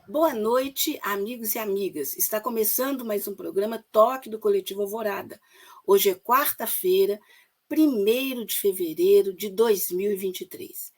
Boa noite, amigos e amigas. Está começando mais um programa Toque do Coletivo Alvorada. Hoje é quarta-feira, 1º de fevereiro de 2023.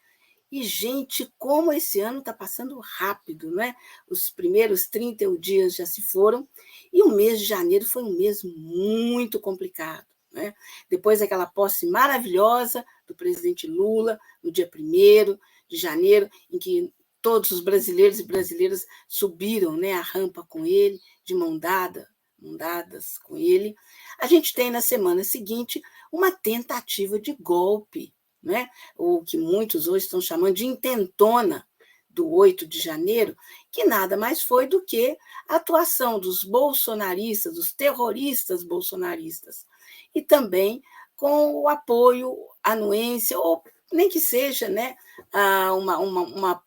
E, gente, como esse ano está passando rápido, não é? Os primeiros 31 dias já se foram e o mês de janeiro foi um mês muito complicado. Né? Depois daquela posse maravilhosa do presidente Lula, no dia 1º de janeiro, em que todos os brasileiros e brasileiras subiram, né, a rampa com ele, de mão dadas com ele. A gente tem na semana seguinte uma tentativa de golpe, né, o que muitos hoje estão chamando de intentona do 8 de janeiro, que nada mais foi do que a atuação dos bolsonaristas, dos terroristas bolsonaristas, e também com o apoio, anuência, ou nem que seja, né,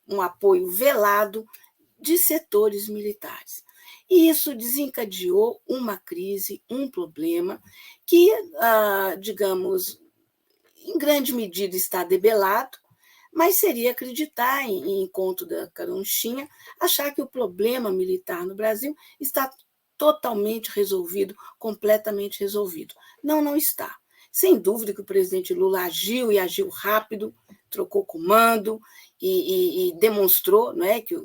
um apoio velado de setores militares. E isso desencadeou uma crise, um problema que, digamos, em grande medida está debelado, mas seria acreditar, em conto da Caronchinha, achar que o problema militar no Brasil está totalmente resolvido, completamente resolvido. Não, não está. Sem dúvida que o presidente Lula agiu e agiu rápido, trocou comando e demonstrou, não é, que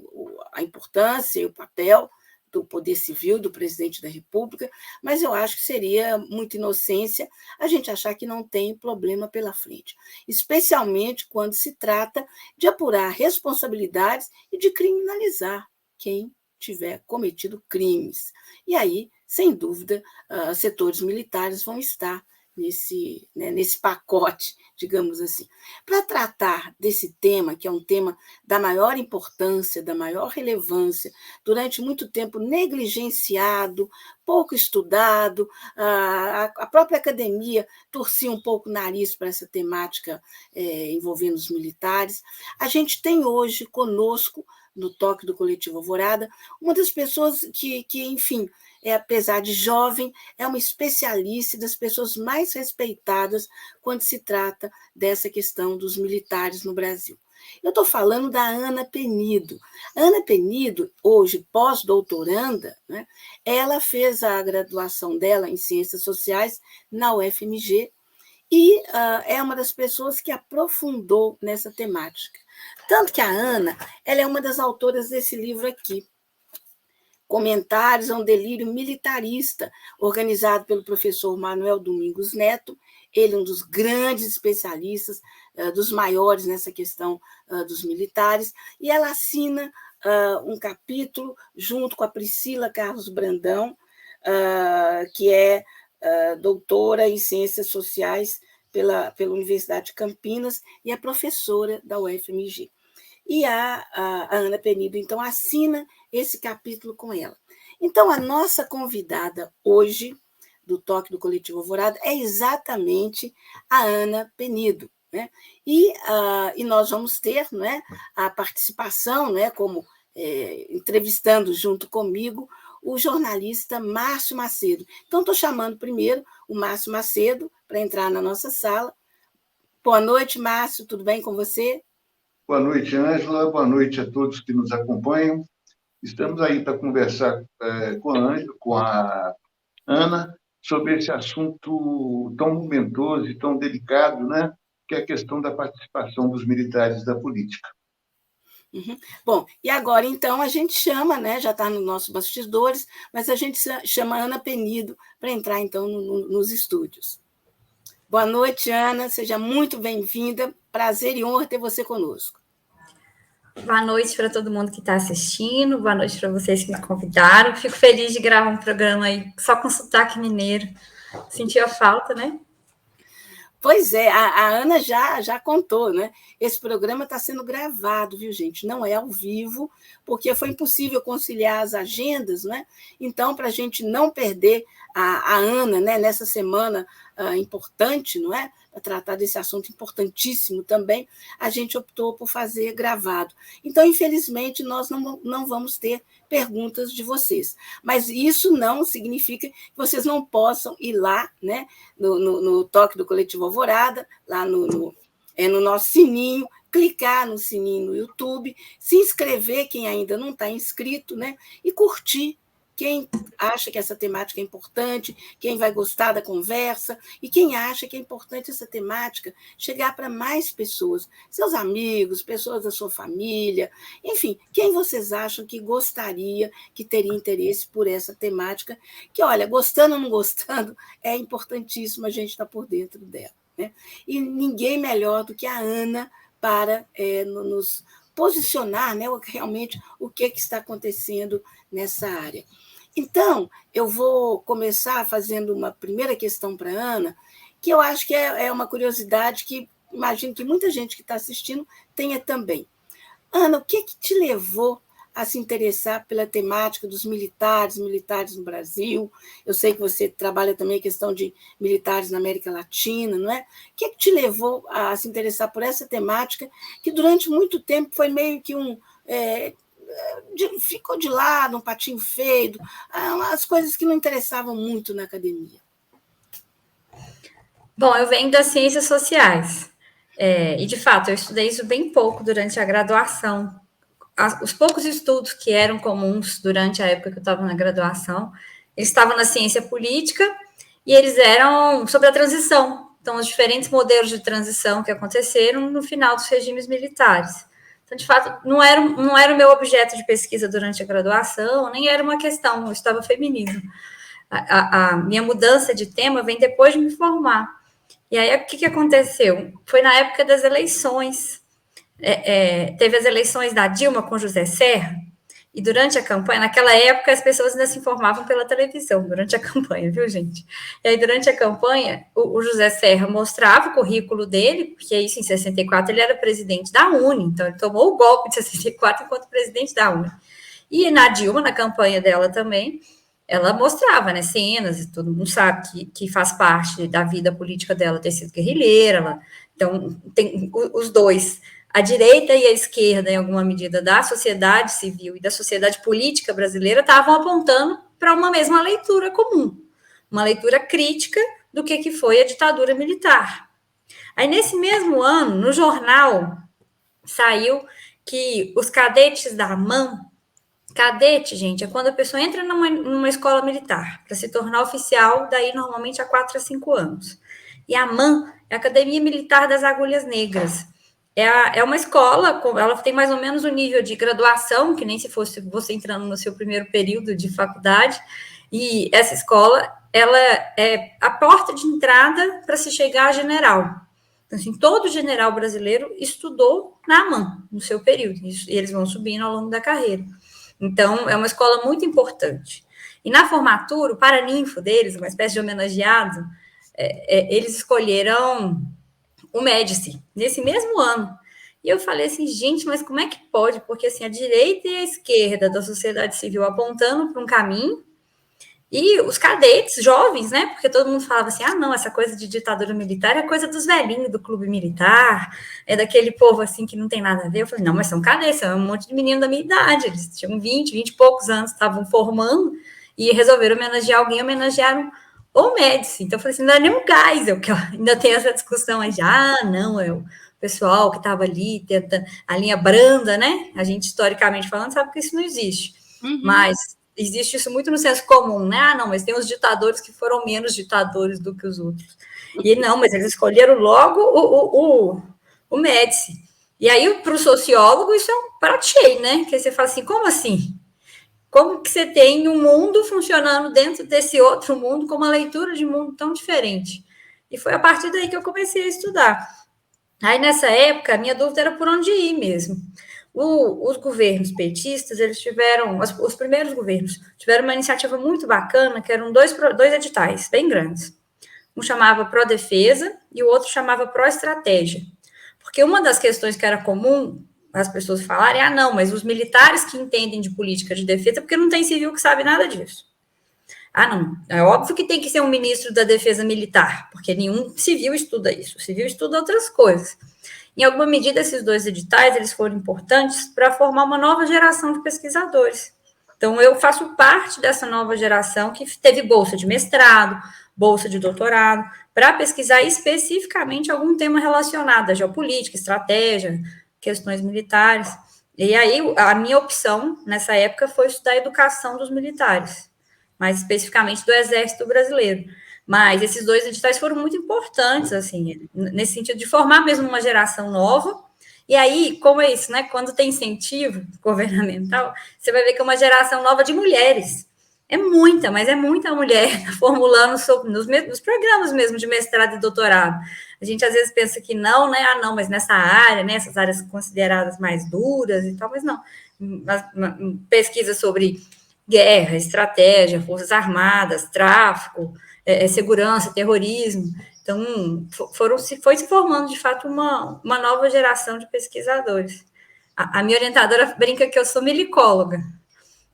a importância e o papel do poder civil, do presidente da República, mas eu acho que seria muita inocência a gente achar que não tem problema pela frente, especialmente quando se trata de apurar responsabilidades e de criminalizar quem tiver cometido crimes. E aí, sem dúvida, setores militares vão estar nesse pacote, digamos assim. Para tratar desse tema, que é um tema da maior importância, da maior relevância, durante muito tempo negligenciado, pouco estudado, a própria academia torcia um pouco o nariz para essa temática envolvendo os militares. A gente tem hoje conosco, no Toque do Coletivo Alvorada, uma das pessoas que enfim, apesar de jovem, é uma especialista das pessoas mais respeitadas quando se trata dessa questão dos militares no Brasil. Eu estou falando da Ana Penido. A Ana Penido, hoje pós-doutoranda, né, ela fez a graduação dela em Ciências Sociais na UFMG e é uma das pessoas que aprofundou nessa temática. Tanto que a Ana, ela é uma das autoras desse livro aqui, Comentários a um Delírio Militarista, organizado pelo professor Manuel Domingos Neto, ele é um dos grandes especialistas, dos maiores nessa questão dos militares, e ela assina um capítulo junto com a Priscila Carlos Brandão, que é doutora em Ciências Sociais pela Universidade de Campinas e é professora da UFMG. E a Ana Penido, então, assina esse capítulo com ela. Então, a nossa convidada hoje, do Toque do Coletivo Alvorada, é exatamente a Ana Penido. Né? E nós vamos ter, não é, a participação, né, como entrevistando junto comigo, o jornalista Márcio Macedo. Então, estou chamando primeiro o Márcio Macedo para entrar na nossa sala. Boa noite, Márcio, tudo bem com você? Boa noite, Ângela. Boa noite a todos que nos acompanham. Estamos aí para conversar com a Ana sobre esse assunto tão momentoso e tão delicado, né? Que é a questão da participação dos militares da política. Uhum. Bom, e agora, então, a gente chama, né, já está nos nossos bastidores, mas a gente chama a Ana Penido para entrar, então, nos estúdios. Boa noite, Ana, seja muito bem-vinda, prazer e honra ter você conosco. Boa noite para todo mundo que está assistindo, boa noite para vocês que me convidaram. Fico feliz de gravar um programa aí só com sotaque mineiro. Sentiu a falta, né? Pois é, a Ana já contou, né? Esse programa está sendo gravado, viu, gente? Não é ao vivo, porque foi impossível conciliar as agendas, né? Então, para a gente não perder a Ana, né, nessa semana importante, não é? Para tratar desse assunto importantíssimo também, a gente optou por fazer gravado. Então, infelizmente, nós não vamos ter perguntas de vocês. Mas isso não significa que vocês não possam ir lá, né, no Toque do Coletivo Alvorada, lá no nosso sininho, clicar no sininho no YouTube, se inscrever, quem ainda não está inscrito, né? E curtir. Quem acha que essa temática é importante, quem vai gostar da conversa, e quem acha que é importante essa temática chegar para mais pessoas, seus amigos, pessoas da sua família, enfim, quem vocês acham que gostaria, que teria interesse por essa temática, que, olha, gostando ou não gostando, é importantíssimo a gente estar por dentro dela, né? E ninguém melhor do que a Ana para nos posicionar, né, realmente o que está acontecendo nessa área. Então, eu vou começar fazendo uma primeira questão para a Ana, que eu acho que é uma curiosidade que imagino que muita gente que está assistindo tenha também. Ana, o que te levou a se interessar pela temática dos militares no Brasil? Eu sei que você trabalha também a questão de militares na América Latina, não é? O que te levou a se interessar por essa temática, que durante muito tempo foi meio que ficou de lado, um patinho feio, as coisas que não interessavam muito na academia? Bom, eu venho das ciências sociais, e de fato eu estudei isso bem pouco durante a graduação. Os poucos estudos que eram comuns durante a época que eu estava na graduação, eles estavam na ciência política e eles eram sobre a transição. Então, os diferentes modelos de transição que aconteceram no final dos regimes militares. Então, de fato, não era o meu objeto de pesquisa durante a graduação, nem era uma questão, eu estava feminismo. A minha mudança de tema vem depois de me formar. E aí, o que aconteceu? Foi na época das eleições. Teve as eleições da Dilma com José Serra, e durante a campanha, naquela época, as pessoas ainda se informavam pela televisão, durante a campanha, viu, gente? E aí, durante a campanha, o José Serra mostrava o currículo dele, porque isso, em 64, ele era presidente da UNE, então ele tomou o golpe de 64 enquanto presidente da UNE. E na Dilma, na campanha dela também, ela mostrava, né, cenas, e todo mundo sabe que faz parte da vida política dela ter sido guerrilheira, então tem os dois, a direita e a esquerda, em alguma medida, da sociedade civil e da sociedade política brasileira estavam apontando para uma mesma leitura comum, uma leitura crítica do que foi a ditadura militar. Aí, nesse mesmo ano, no jornal, saiu que os cadetes da AMAN, cadete, gente, é quando a pessoa entra numa escola militar para se tornar oficial, daí normalmente há 4 a 5 anos. E a AMAN é a Academia Militar das Agulhas Negras. É uma escola, ela tem mais ou menos o nível de graduação, que nem se fosse você entrando no seu primeiro período de faculdade, e essa escola, ela é a porta de entrada para se chegar a general. Então, assim, todo general brasileiro estudou na AMAN, no seu período, e eles vão subindo ao longo da carreira. Então, é uma escola muito importante. E na formatura, o paraninfo deles, uma espécie de homenageado, eles escolheram o Médici, nesse mesmo ano. E eu falei assim, gente, mas como é que pode? Porque assim, a direita e a esquerda da sociedade civil apontando para um caminho, e os cadetes jovens, né? Porque todo mundo falava assim, não, essa coisa de ditadura militar é coisa dos velhinhos do clube militar, é daquele povo assim que não tem nada a ver. Eu falei, não, mas são cadetes, são um monte de menino da minha idade, eles tinham 20 e poucos anos, estavam formando, e resolveram homenagear alguém, homenagearam o Médici. Então, eu falei assim, não é nem um Geisel, que ainda tem essa discussão aí de, não, é o pessoal que estava ali, tentando, a linha branda, né? A gente, historicamente falando, sabe que isso não existe. Uhum. Mas existe isso muito no senso comum, né? Não, mas tem os ditadores que foram menos ditadores do que os outros. E não, mas eles escolheram logo o Médici. E aí, para o sociólogo, isso é um prato cheio, né? Que você fala assim, como assim? Como que você tem um mundo funcionando dentro desse outro mundo, com uma leitura de mundo tão diferente? E foi a partir daí que eu comecei a estudar. Aí, nessa época, a minha dúvida era por onde ir mesmo. Os governos petistas, eles tiveram, os primeiros governos, tiveram uma iniciativa muito bacana, que eram dois editais bem grandes. Um chamava Prodefesa e o outro chamava Proestratégia. Porque uma das questões que era comum as pessoas falarem, não, mas os militares que entendem de política de defesa, porque não tem civil que sabe nada disso. Não, é óbvio que tem que ser um ministro da defesa militar, porque nenhum civil estuda isso, o civil estuda outras coisas. Em alguma medida, esses dois editais, eles foram importantes para formar uma nova geração de pesquisadores. Então, eu faço parte dessa nova geração que teve bolsa de mestrado, bolsa de doutorado, para pesquisar especificamente algum tema relacionado à geopolítica, estratégia, questões militares. E aí, a minha opção, nessa época, foi estudar a educação dos militares, mais especificamente do Exército Brasileiro. Mas esses 2 editais foram muito importantes, assim, nesse sentido de formar mesmo uma geração nova. E aí, como é isso, né? Quando tem incentivo governamental, você vai ver que é uma geração nova de mulheres. É muita, mas é muita mulher formulando nos programas mesmo de mestrado e doutorado. A gente às vezes pensa que não, né? Ah, não, mas nessa área, né? Essas áreas consideradas mais duras e tal, mas não. Pesquisa sobre guerra, estratégia, forças armadas, tráfico, segurança, terrorismo. Então, foi se formando, de fato, uma nova geração de pesquisadores. A minha orientadora brinca que eu sou milicóloga.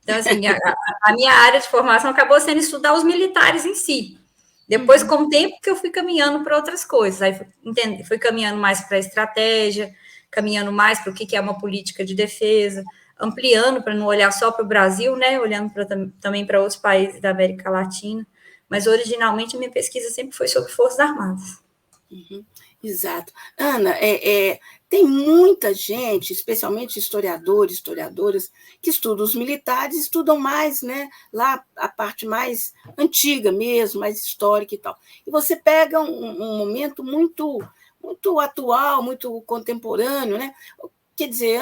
Então, assim, a minha área de formação acabou sendo estudar os militares em si. Depois, com o tempo, que eu fui caminhando para outras coisas. Aí fui caminhando mais para a estratégia, caminhando mais para o que é uma política de defesa, ampliando para não olhar só para o Brasil, né? Olhando também para outros países da América Latina. Mas, originalmente, a minha pesquisa sempre foi sobre Forças Armadas. Uhum, exato. Ana, tem muita gente, especialmente historiadores, historiadoras, que estudam os militares, estudam mais, né, lá a parte mais antiga mesmo, mais histórica e tal. E você pega um momento muito, muito atual, muito contemporâneo, né? Quer dizer,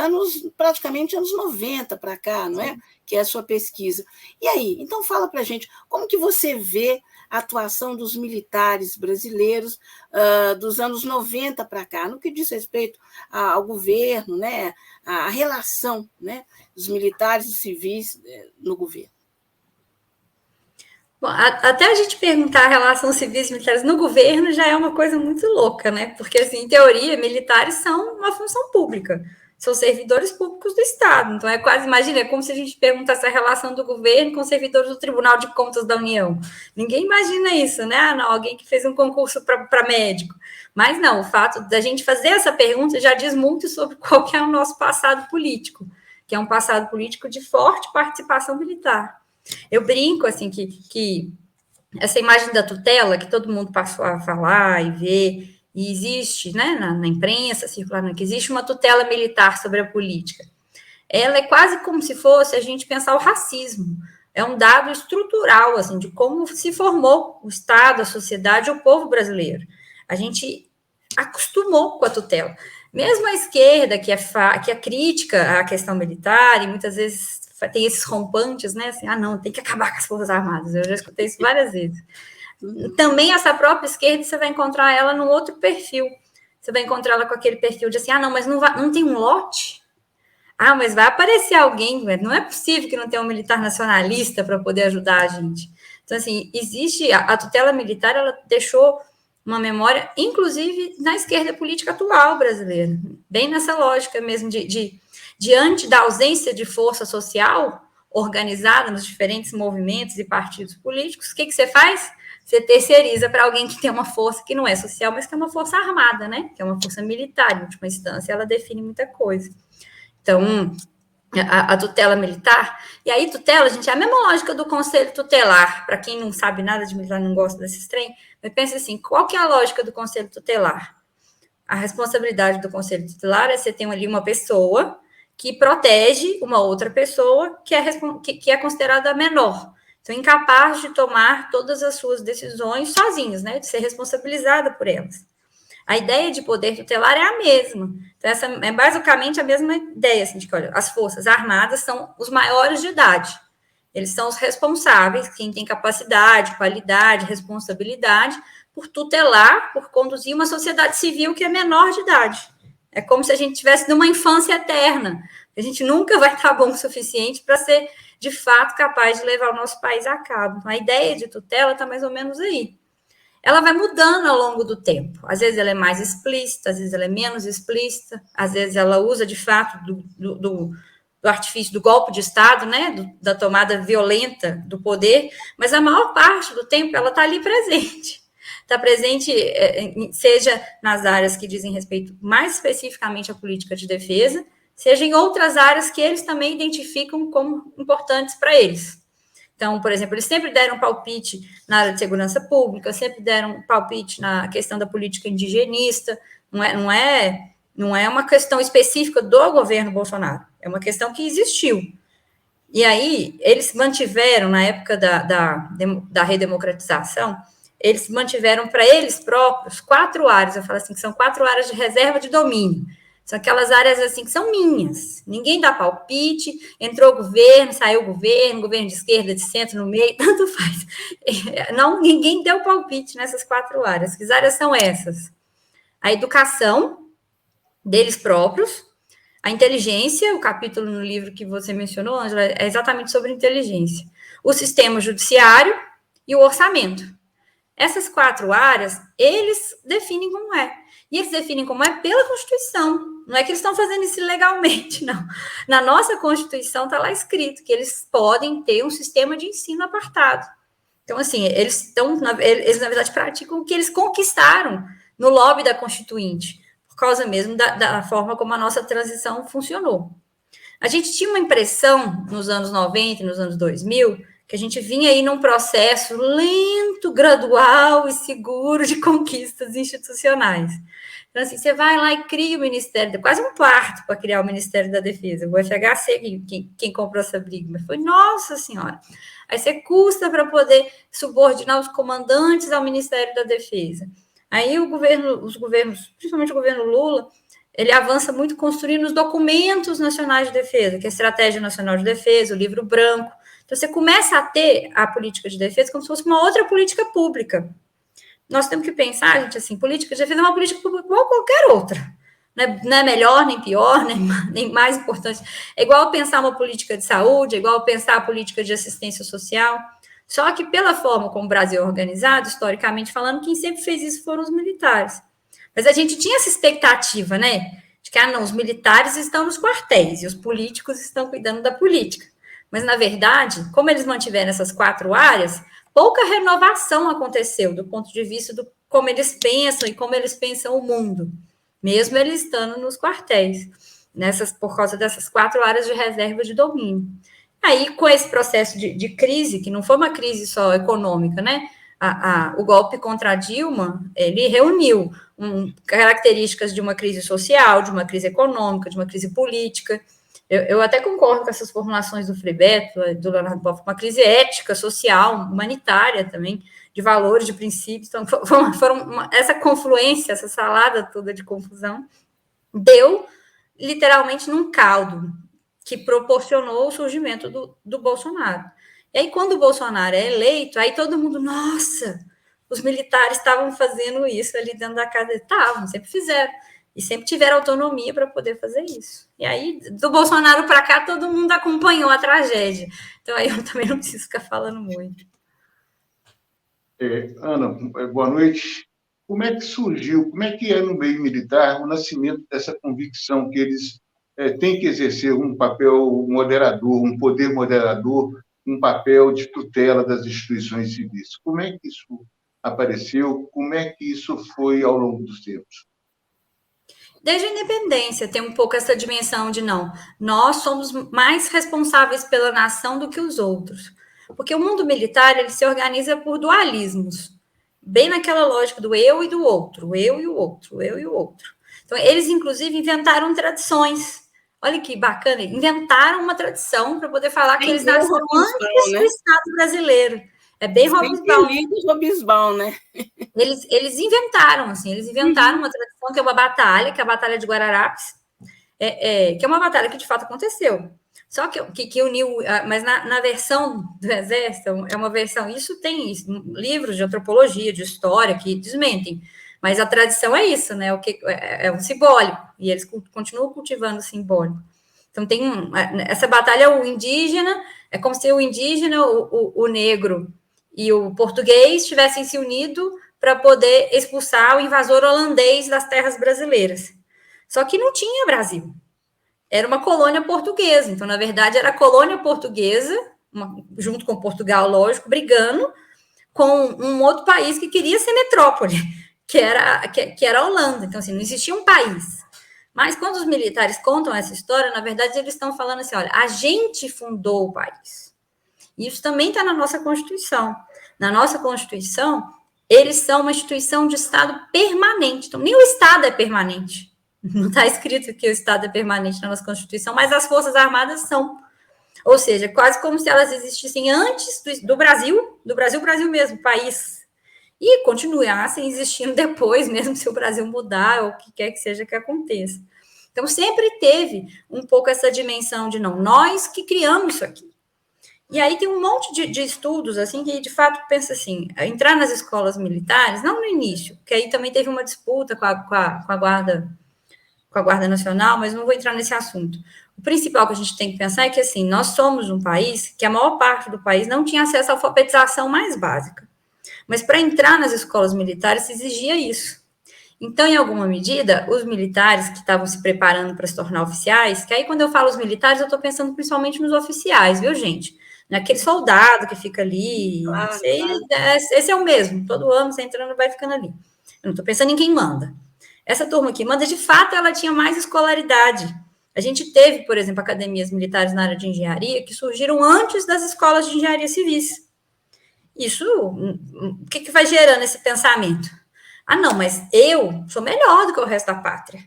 praticamente anos 90 para cá, não é? Que é a sua pesquisa. E aí, então fala para a gente, como que você vê a atuação dos militares brasileiros dos anos 90 para cá, no que diz respeito ao governo, né? A relação, né, dos militares e dos civis no governo? Bom, até a gente perguntar a relação civis e militares no governo já é uma coisa muito louca, né? Porque, assim, em teoria, militares são uma função pública, são servidores públicos do Estado. Então, é quase, imagina, é como se a gente perguntasse a relação do governo com servidores do Tribunal de Contas da União. Ninguém imagina isso, né? Ah, não, alguém que fez um concurso para médico. Mas não, o fato da gente fazer essa pergunta já diz muito sobre qual que é o nosso passado político, que é um passado político de forte participação militar. Eu brinco, assim, que essa imagem da tutela, que todo mundo passou a falar e ver, e existe, né, na imprensa circulando, que existe uma tutela militar sobre a política. Ela é quase como se fosse a gente pensar o racismo. É um dado estrutural, assim, de como se formou o Estado, a sociedade, o povo brasileiro. A gente acostumou com a tutela. Mesmo a esquerda, que é crítica à questão militar, e muitas vezes tem esses rompantes, né? Assim, não, tem que acabar com as Forças Armadas. Eu já escutei isso várias vezes. Também essa própria esquerda, você vai encontrar ela num outro perfil. Você vai encontrar ela com aquele perfil de assim, não, mas não tem um lote? Mas vai aparecer alguém, não é possível que não tenha um militar nacionalista para poder ajudar a gente. Então, assim, existe a tutela militar, ela deixou uma memória, inclusive na esquerda política atual brasileira, bem nessa lógica mesmo diante da ausência de força social organizada nos diferentes movimentos e partidos políticos, o que você faz? Você terceiriza para alguém que tem uma força que não é social, mas que é uma força armada, né? Que é uma força militar, em última instância, ela define muita coisa. Então, a tutela militar, e aí tutela, gente, é a mesma lógica do conselho tutelar, para quem não sabe nada de militar, não gosta desses trem, mas pensa assim, qual que é a lógica do conselho tutelar? A responsabilidade do conselho tutelar é você ter ali uma pessoa que protege uma outra pessoa que é considerada menor, então incapaz de tomar todas as suas decisões sozinhos, né, de ser responsabilizada por elas. A ideia de poder tutelar é a mesma. Então, essa é basicamente a mesma ideia, assim, de que, olha, as Forças Armadas são os maiores de idade. Eles são os responsáveis, quem tem capacidade, qualidade, responsabilidade, por tutelar, por conduzir uma sociedade civil que é menor de idade. É como se a gente estivesse numa infância eterna. A gente nunca vai estar bom o suficiente para ser, de fato, capaz de levar o nosso país a cabo. Então, a ideia de tutela está mais ou menos aí. Ela vai mudando ao longo do tempo. Às vezes ela é mais explícita, às vezes ela é menos explícita, às vezes ela usa, de fato, do artifício do golpe de Estado, né, da tomada violenta do poder, mas a maior parte do tempo ela está ali presente. Está presente, seja nas áreas que dizem respeito mais especificamente à política de defesa, seja em outras áreas que eles também identificam como importantes para eles. Então, por exemplo, eles sempre deram palpite na área de segurança pública, sempre deram palpite na questão da política indigenista, não é Não é uma questão específica do governo Bolsonaro, é uma questão que existiu. E aí, eles mantiveram, na época da redemocratização, eles mantiveram para eles próprios 4 áreas, eu falo assim, que são 4 áreas de reserva de domínio. São aquelas áreas assim que são minhas. Ninguém dá palpite, entrou governo, saiu governo de esquerda, de centro, no meio, tanto faz. Não, ninguém deu palpite nessas 4 áreas. Que áreas são essas? A educação deles próprios, a inteligência, o capítulo no livro que você mencionou, Ângela, é exatamente sobre inteligência. O sistema judiciário e o orçamento. Essas 4 áreas, eles definem como é. E eles definem como é pela Constituição. Não é que eles estão fazendo isso ilegalmente, não. Na nossa Constituição está lá escrito que eles podem ter um sistema de ensino apartado. Então, assim, eles, na verdade, praticam o que eles conquistaram no lobby da Constituinte, por causa mesmo da forma como a nossa transição funcionou. A gente tinha uma impressão, nos anos 90 e nos anos 2000, que a gente vinha aí num processo lento, gradual e seguro de conquistas institucionais. Então, assim, você vai lá e cria o Ministério, quase um parto para criar o Ministério da Defesa, o FHC, quem comprou essa briga, mas foi, nossa senhora. Aí você custa para poder subordinar os comandantes ao Ministério da Defesa. Aí os governos, principalmente o governo Lula, ele avança muito construindo os documentos nacionais de defesa, que é a Estratégia Nacional de Defesa, o Livro Branco. Então, você começa a ter a política de defesa como se fosse uma outra política pública. Nós temos que pensar, gente, assim, política de defesa é uma política pública igual qualquer outra. Não é melhor, nem pior, nem mais importante. É igual pensar uma política de saúde, é igual pensar a política de assistência social. Só que, pela forma como o Brasil é organizado, historicamente falando, quem sempre fez isso foram os militares. Mas a gente tinha essa expectativa, né? De que, não, os militares estão nos quartéis e os políticos estão cuidando da política. Mas, na verdade, como eles mantiveram essas 4 áreas, pouca renovação aconteceu do ponto de vista do como eles pensam e como eles pensam o mundo, mesmo eles estando nos quartéis, por causa dessas 4 áreas de reserva de domínio. Aí, com esse processo de crise, que não foi uma crise só econômica, né? O golpe contra a Dilma, ele reuniu características de uma crise social, de uma crise econômica, de uma crise política. Eu até concordo com essas formulações do Frei Beto, do Leonardo Boff, uma crise ética, social, humanitária também, de valores, de princípios. Então, essa confluência, essa salada toda de confusão, deu literalmente num caldo que proporcionou o surgimento do Bolsonaro. E aí, quando o Bolsonaro é eleito, aí todo mundo, nossa, os militares estavam fazendo isso ali dentro da casa. Estavam, sempre fizeram. E sempre tiveram autonomia para poder fazer isso. E aí, do Bolsonaro para cá, todo mundo acompanhou a tragédia. Então, aí eu também não preciso ficar falando muito. Ana, boa noite. Como é que surgiu, como é que é no meio militar o nascimento dessa convicção que eles têm que exercer um papel moderador, um poder moderador, um papel de tutela das instituições civis? Como é que isso apareceu? Como é que isso foi ao longo dos tempos? Desde a independência tem um pouco essa dimensão de nós somos mais responsáveis pela nação do que os outros. Porque o mundo militar, ele se organiza por dualismos, bem naquela lógica do eu e do outro, eu e o outro, eu e o outro. Então, eles, inclusive, inventaram tradições. Olha que bacana, inventaram uma tradição para poder falar que eles nasceram antes do Estado brasileiro. É bem Robisbal, né? Eles inventaram, assim, uma tradição que é uma batalha, que é a Batalha de Guararapes, que é uma batalha que de fato aconteceu. Só que uniu, mas na versão do Exército, é uma versão, isso tem livros de antropologia, de história, que desmentem, mas a tradição é isso, né? É um simbólico, e eles continuam cultivando o simbólico. Então, essa batalha, o indígena, é como se o indígena, o negro e o português tivessem se unido para poder expulsar o invasor holandês das terras brasileiras. Só que não tinha Brasil. Era uma colônia portuguesa. Então, na verdade, era a colônia portuguesa, junto com Portugal, lógico, brigando com um outro país que queria ser metrópole, que era a Holanda. Então, assim, não existia um país. Mas quando os militares contam essa história, na verdade, eles estão falando assim, olha, a gente fundou o país. Isso também está na nossa Constituição. Na nossa Constituição, eles são uma instituição de Estado permanente. Então, nem o Estado é permanente. Não está escrito que o Estado é permanente na nossa Constituição, mas as Forças Armadas são. Ou seja, quase como se elas existissem antes do Brasil mesmo, país, e continuassem existindo depois, mesmo se o Brasil mudar, ou o que quer que seja que aconteça. Então, sempre teve um pouco essa dimensão de não, nós que criamos isso aqui. E aí tem um monte de estudos, assim, que de fato pensa assim, entrar nas escolas militares, não no início, que aí também teve uma disputa com a Guarda Nacional, mas não vou entrar nesse assunto. O principal que a gente tem que pensar é que, assim, nós somos um país que a maior parte do país não tinha acesso à alfabetização mais básica. Mas para entrar nas escolas militares se exigia isso. Então, em alguma medida, os militares que estavam se preparando para se tornar oficiais, que aí quando eu falo os militares, eu estou pensando principalmente nos oficiais, viu, gente? Naquele soldado que fica ali, Claro. Esse é o mesmo, todo ano você entrando vai ficando ali. Eu não estou pensando em quem manda. Essa turma que manda, de fato, ela tinha mais escolaridade. A gente teve, por exemplo, academias militares na área de engenharia que surgiram antes das escolas de engenharia civis. Isso, o que vai gerando esse pensamento? Ah, não, mas eu sou melhor do que o resto da pátria.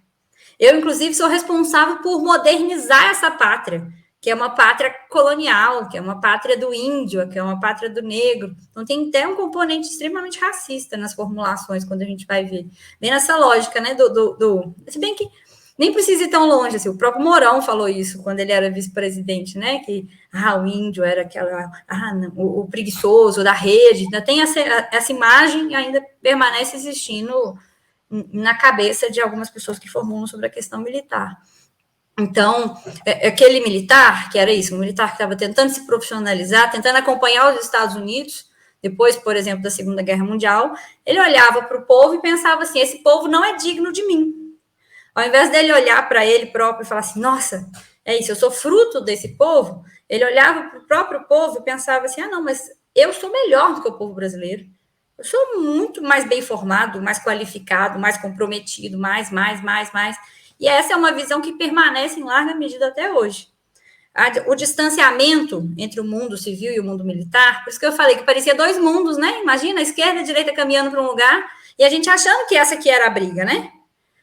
Eu, inclusive, sou responsável por modernizar essa pátria, que é uma pátria colonial, que é uma pátria do índio, que é uma pátria do negro. Então, tem até um componente extremamente racista nas formulações, quando a gente vai ver. Bem nessa lógica, né, se bem que nem precisa ir tão longe, assim, o próprio Mourão falou isso quando ele era vice-presidente, né, que, o índio era aquela, não, o preguiçoso da rede, ainda tem essa imagem ainda permanece existindo na cabeça de algumas pessoas que formulam sobre a questão militar. Então, aquele militar, que era isso, um militar que estava tentando se profissionalizar, tentando acompanhar os Estados Unidos, depois, por exemplo, da Segunda Guerra Mundial, ele olhava para o povo e pensava assim, esse povo não é digno de mim. Ao invés dele olhar para ele próprio e falar assim, nossa, é isso, eu sou fruto desse povo, ele olhava para o próprio povo e pensava assim, não, mas eu sou melhor do que o povo brasileiro. Eu sou muito mais bem formado, mais qualificado, mais comprometido, mais. E essa é uma visão que permanece em larga medida até hoje. O distanciamento entre o mundo civil e o mundo militar, por isso que eu falei que parecia dois mundos, né? Imagina a esquerda e a direita caminhando para um lugar e a gente achando que essa aqui era a briga, né?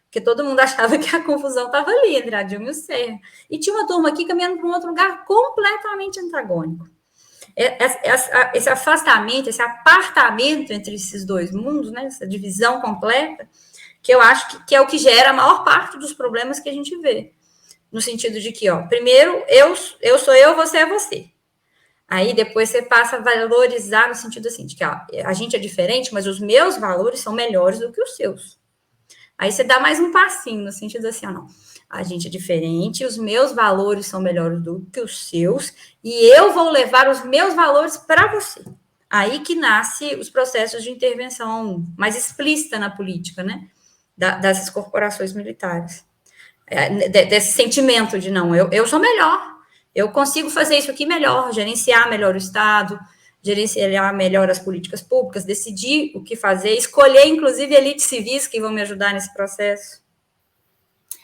Porque todo mundo achava que a confusão estava ali entre a Dilma e o Serra. E tinha uma turma aqui caminhando para um outro lugar completamente antagônico. Esse afastamento, esse apartamento entre esses dois mundos, né? Essa divisão completa, que eu acho que é o que gera a maior parte dos problemas que a gente vê. No sentido de que, primeiro, eu sou eu, você é você. Aí, depois, você passa a valorizar no sentido assim, de que a gente é diferente, mas os meus valores são melhores do que os seus. Aí, você dá mais um passinho, no sentido assim, não, a gente é diferente, os meus valores são melhores do que os seus, e eu vou levar os meus valores para você. Aí que nasce os processos de intervenção mais explícita na política, né? Dessas corporações militares. Desse sentimento de, não, eu sou melhor, eu consigo fazer isso aqui melhor, gerenciar melhor o Estado, gerenciar melhor as políticas públicas, decidir o que fazer, escolher, inclusive, elites civis que vão me ajudar nesse processo.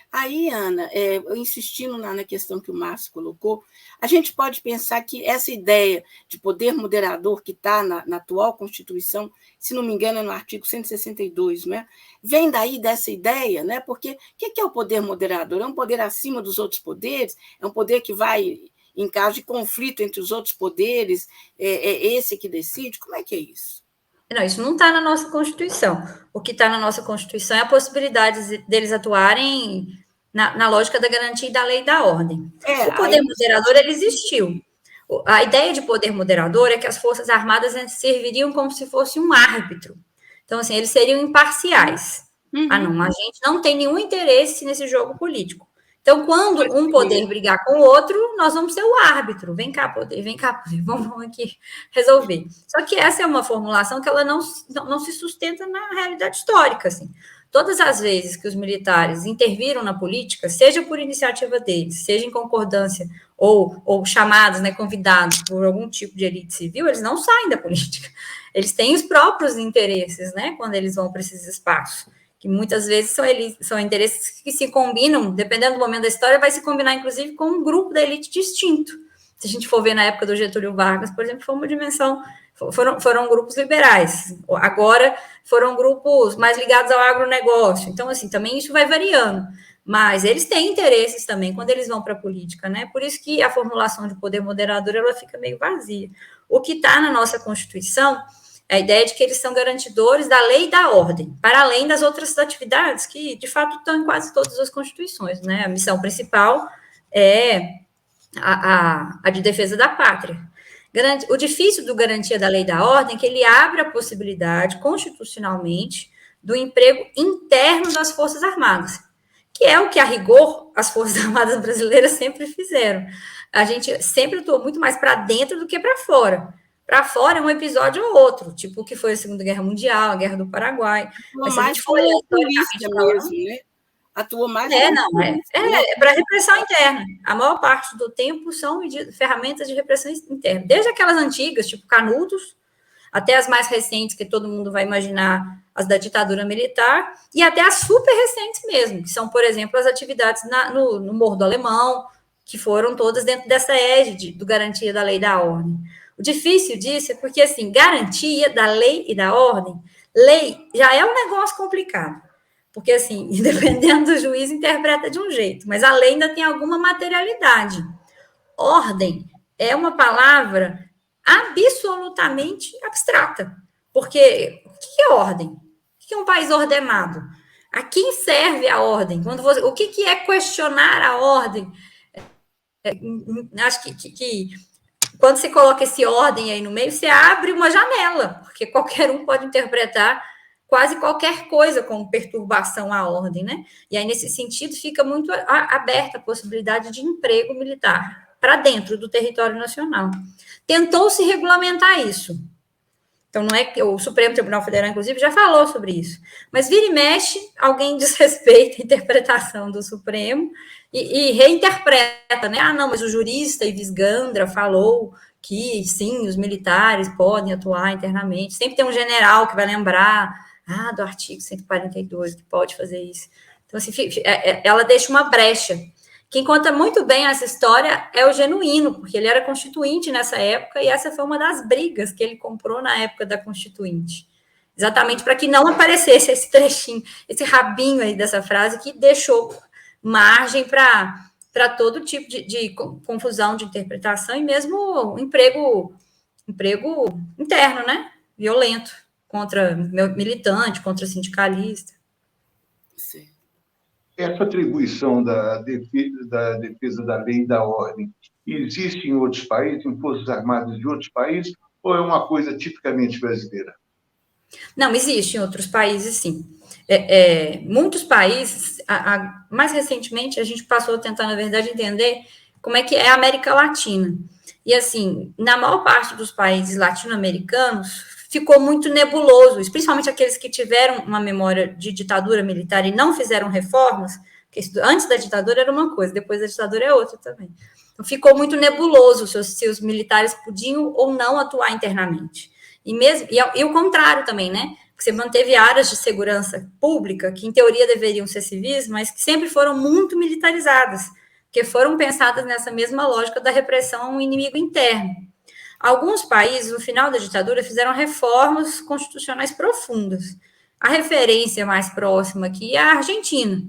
Aí, Ana, insistindo na questão que o Márcio colocou, a gente pode pensar que essa ideia de poder moderador que está na atual Constituição, se não me engano, é no artigo 162, né? Vem daí dessa ideia, né? Porque o que é o poder moderador? É um poder acima dos outros poderes? É um poder que vai, em caso de conflito entre os outros poderes, é esse que decide? Como é que é isso? Não, isso não está na nossa Constituição. O que está na nossa Constituição é a possibilidade deles atuarem na lógica da garantia da lei e da ordem. O poder moderador, ele existiu. A ideia de poder moderador é que as Forças Armadas serviriam como se fosse um árbitro. Então, assim, eles seriam imparciais. Uhum. Não, a gente não tem nenhum interesse nesse jogo político. Então, quando um poder brigar com o outro, nós vamos ser o árbitro. Vem cá, poder, vamos aqui resolver. Só que essa é uma formulação que ela não se sustenta na realidade histórica, assim. Todas as vezes que os militares interviram na política, seja por iniciativa deles, seja em concordância ou chamados, né, convidados por algum tipo de elite civil, eles não saem da política. Eles têm os próprios interesses, né, quando eles vão para esses espaços, que muitas vezes são interesses que se combinam, dependendo do momento da história, vai se combinar, inclusive, com um grupo da elite distinto. Se a gente for ver na época do Getúlio Vargas, por exemplo, foi uma dimensão... Foram grupos liberais, agora foram grupos mais ligados ao agronegócio. Então, assim, também isso vai variando. Mas eles têm interesses também quando eles vão para a política, né? Por isso que a formulação de poder moderador ela fica meio vazia. O que está na nossa Constituição é a ideia de que eles são garantidores da lei e da ordem, para além das outras atividades que, de fato, estão em quase todas as constituições, né? A missão principal é a de defesa da pátria. O difícil do garantia da lei e da ordem é que ele abre a possibilidade, constitucionalmente, do emprego interno das Forças Armadas, que é o que, a rigor, as Forças Armadas brasileiras sempre fizeram. A gente sempre atuou muito mais para dentro do que para fora. Para fora é um episódio ou outro, tipo o que foi a Segunda Guerra Mundial, a Guerra do Paraguai. Mas se a gente for polícia mesmo, né? Atuou mais. Para repressão interna. A maior parte do tempo são ferramentas de repressão interna. Desde aquelas antigas, tipo Canudos, até as mais recentes, que todo mundo vai imaginar, as da ditadura militar, e até as super recentes mesmo, que são, por exemplo, as atividades no Morro do Alemão, que foram todas dentro dessa égide do garantia da lei e da ordem. O difícil disso é porque, assim, garantia da lei e da ordem, lei já é um negócio complicado. Porque, assim, dependendo do juiz, interpreta de um jeito, mas a lei ainda tem alguma materialidade. Ordem é uma palavra absolutamente abstrata, porque o que é ordem? O que é um país ordenado? A quem serve a ordem? O que é questionar a ordem? Acho que quando você coloca esse ordem aí no meio, você abre uma janela, porque qualquer um pode interpretar quase qualquer coisa como perturbação à ordem, né? E aí, nesse sentido, fica muito aberta a possibilidade de emprego militar para dentro do território nacional. Tentou-se regulamentar isso. Então, não é que o Supremo Tribunal Federal, inclusive, já falou sobre isso. Mas vira e mexe, alguém desrespeita a interpretação do Supremo e reinterpreta, né? Ah, não, mas o jurista Ives Gandra falou que, sim, os militares podem atuar internamente. Sempre tem um general que vai lembrar do artigo 142, que pode fazer isso. Então, assim, ela deixa uma brecha. Quem conta muito bem essa história é o Genuíno, porque ele era constituinte nessa época, e essa foi uma das brigas que ele comprou na época da constituinte. Exatamente para que não aparecesse esse trechinho, esse rabinho aí dessa frase, que deixou margem para todo tipo de confusão de interpretação, e mesmo emprego interno, né? Violento. Contra militante, contra sindicalista. Sim. Essa atribuição da defesa da lei e da ordem existe em outros países, em Forças Armadas de outros países, ou é uma coisa tipicamente brasileira? Não, existe em outros países, sim. Muitos países, mais recentemente, a gente passou a tentar, na verdade, entender como é que é a América Latina. E, assim, na maior parte dos países latino-americanos, ficou muito nebuloso, principalmente aqueles que tiveram uma memória de ditadura militar e não fizeram reformas, porque antes da ditadura era uma coisa, depois da ditadura é outra também. Então, ficou muito nebuloso se os militares podiam ou não atuar internamente. E o contrário também, né? Porque você manteve áreas de segurança pública, que em teoria deveriam ser civis, mas que sempre foram muito militarizadas, porque foram pensadas nessa mesma lógica da repressão ao inimigo interno. Alguns países, no final da ditadura, fizeram reformas constitucionais profundas. A referência mais próxima aqui é a Argentina.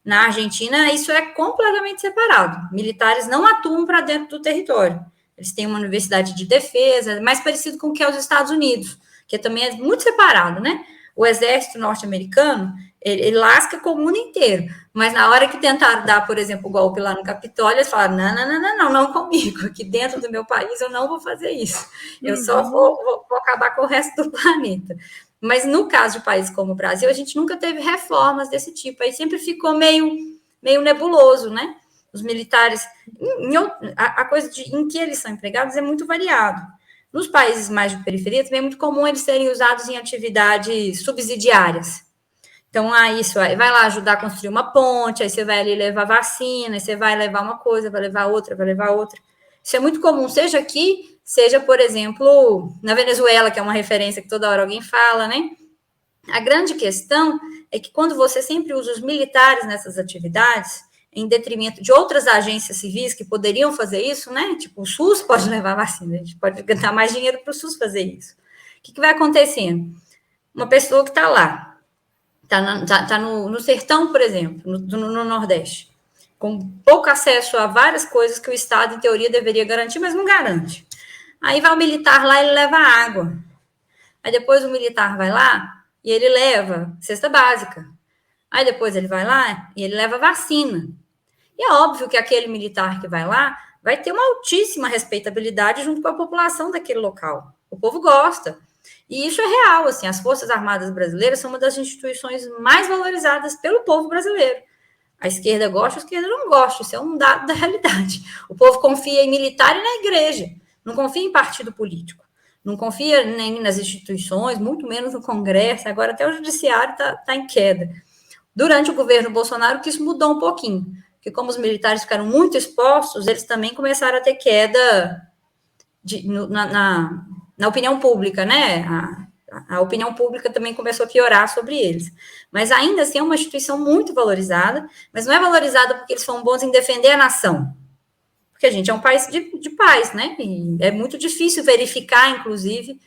Na Argentina, isso é completamente separado. Militares não atuam para dentro do território. Eles têm uma universidade de defesa, mais parecido com o que é os Estados Unidos, que também é muito separado, né? O exército norte-americano, ele lasca com o mundo inteiro. Mas na hora que tentaram dar, por exemplo, o golpe lá no Capitólio, eles falaram, não comigo. Aqui dentro do meu país eu não vou fazer isso. Eu só vou acabar com o resto do planeta. Mas no caso de países como o Brasil, a gente nunca teve reformas desse tipo. Aí sempre ficou meio nebuloso, né? Os militares, a coisa em que eles são empregados é muito variado. Nos países mais de periferia, também é muito comum eles serem usados em atividades subsidiárias. Então, isso vai lá ajudar a construir uma ponte, aí você vai ali levar vacina, aí você vai levar uma coisa, vai levar outra. Isso é muito comum, seja aqui, seja, por exemplo, na Venezuela, que é uma referência que toda hora alguém fala, né? A grande questão é que quando você sempre usa os militares nessas atividades, em detrimento de outras agências civis que poderiam fazer isso, né? Tipo, o SUS pode levar vacina, a gente pode dar mais dinheiro para o SUS fazer isso. O que vai acontecendo? Uma pessoa que está lá, Está no sertão, por exemplo, no Nordeste, com pouco acesso a várias coisas que o Estado, em teoria, deveria garantir, mas não garante. Aí vai o militar lá, ele leva água. Aí depois o militar vai lá e ele leva cesta básica. Aí depois ele vai lá e ele leva vacina. E é óbvio que aquele militar que vai lá vai ter uma altíssima respeitabilidade junto com a população daquele local. O povo gosta. E isso é real, assim, as Forças Armadas brasileiras são uma das instituições mais valorizadas pelo povo brasileiro. A esquerda gosta, a esquerda não gosta, isso é um dado da realidade. O povo confia em militar e na igreja, não confia em partido político, não confia nem nas instituições, muito menos no Congresso, agora até o judiciário está em queda. Durante o governo Bolsonaro, que isso mudou um pouquinho, porque como os militares ficaram muito expostos, eles também começaram a ter queda na opinião pública, né? A opinião pública também começou a piorar sobre eles. Mas ainda assim é uma instituição muito valorizada, mas não é valorizada porque eles são bons em defender a nação. Porque a gente é um país de paz, né? E é muito difícil verificar, inclusive,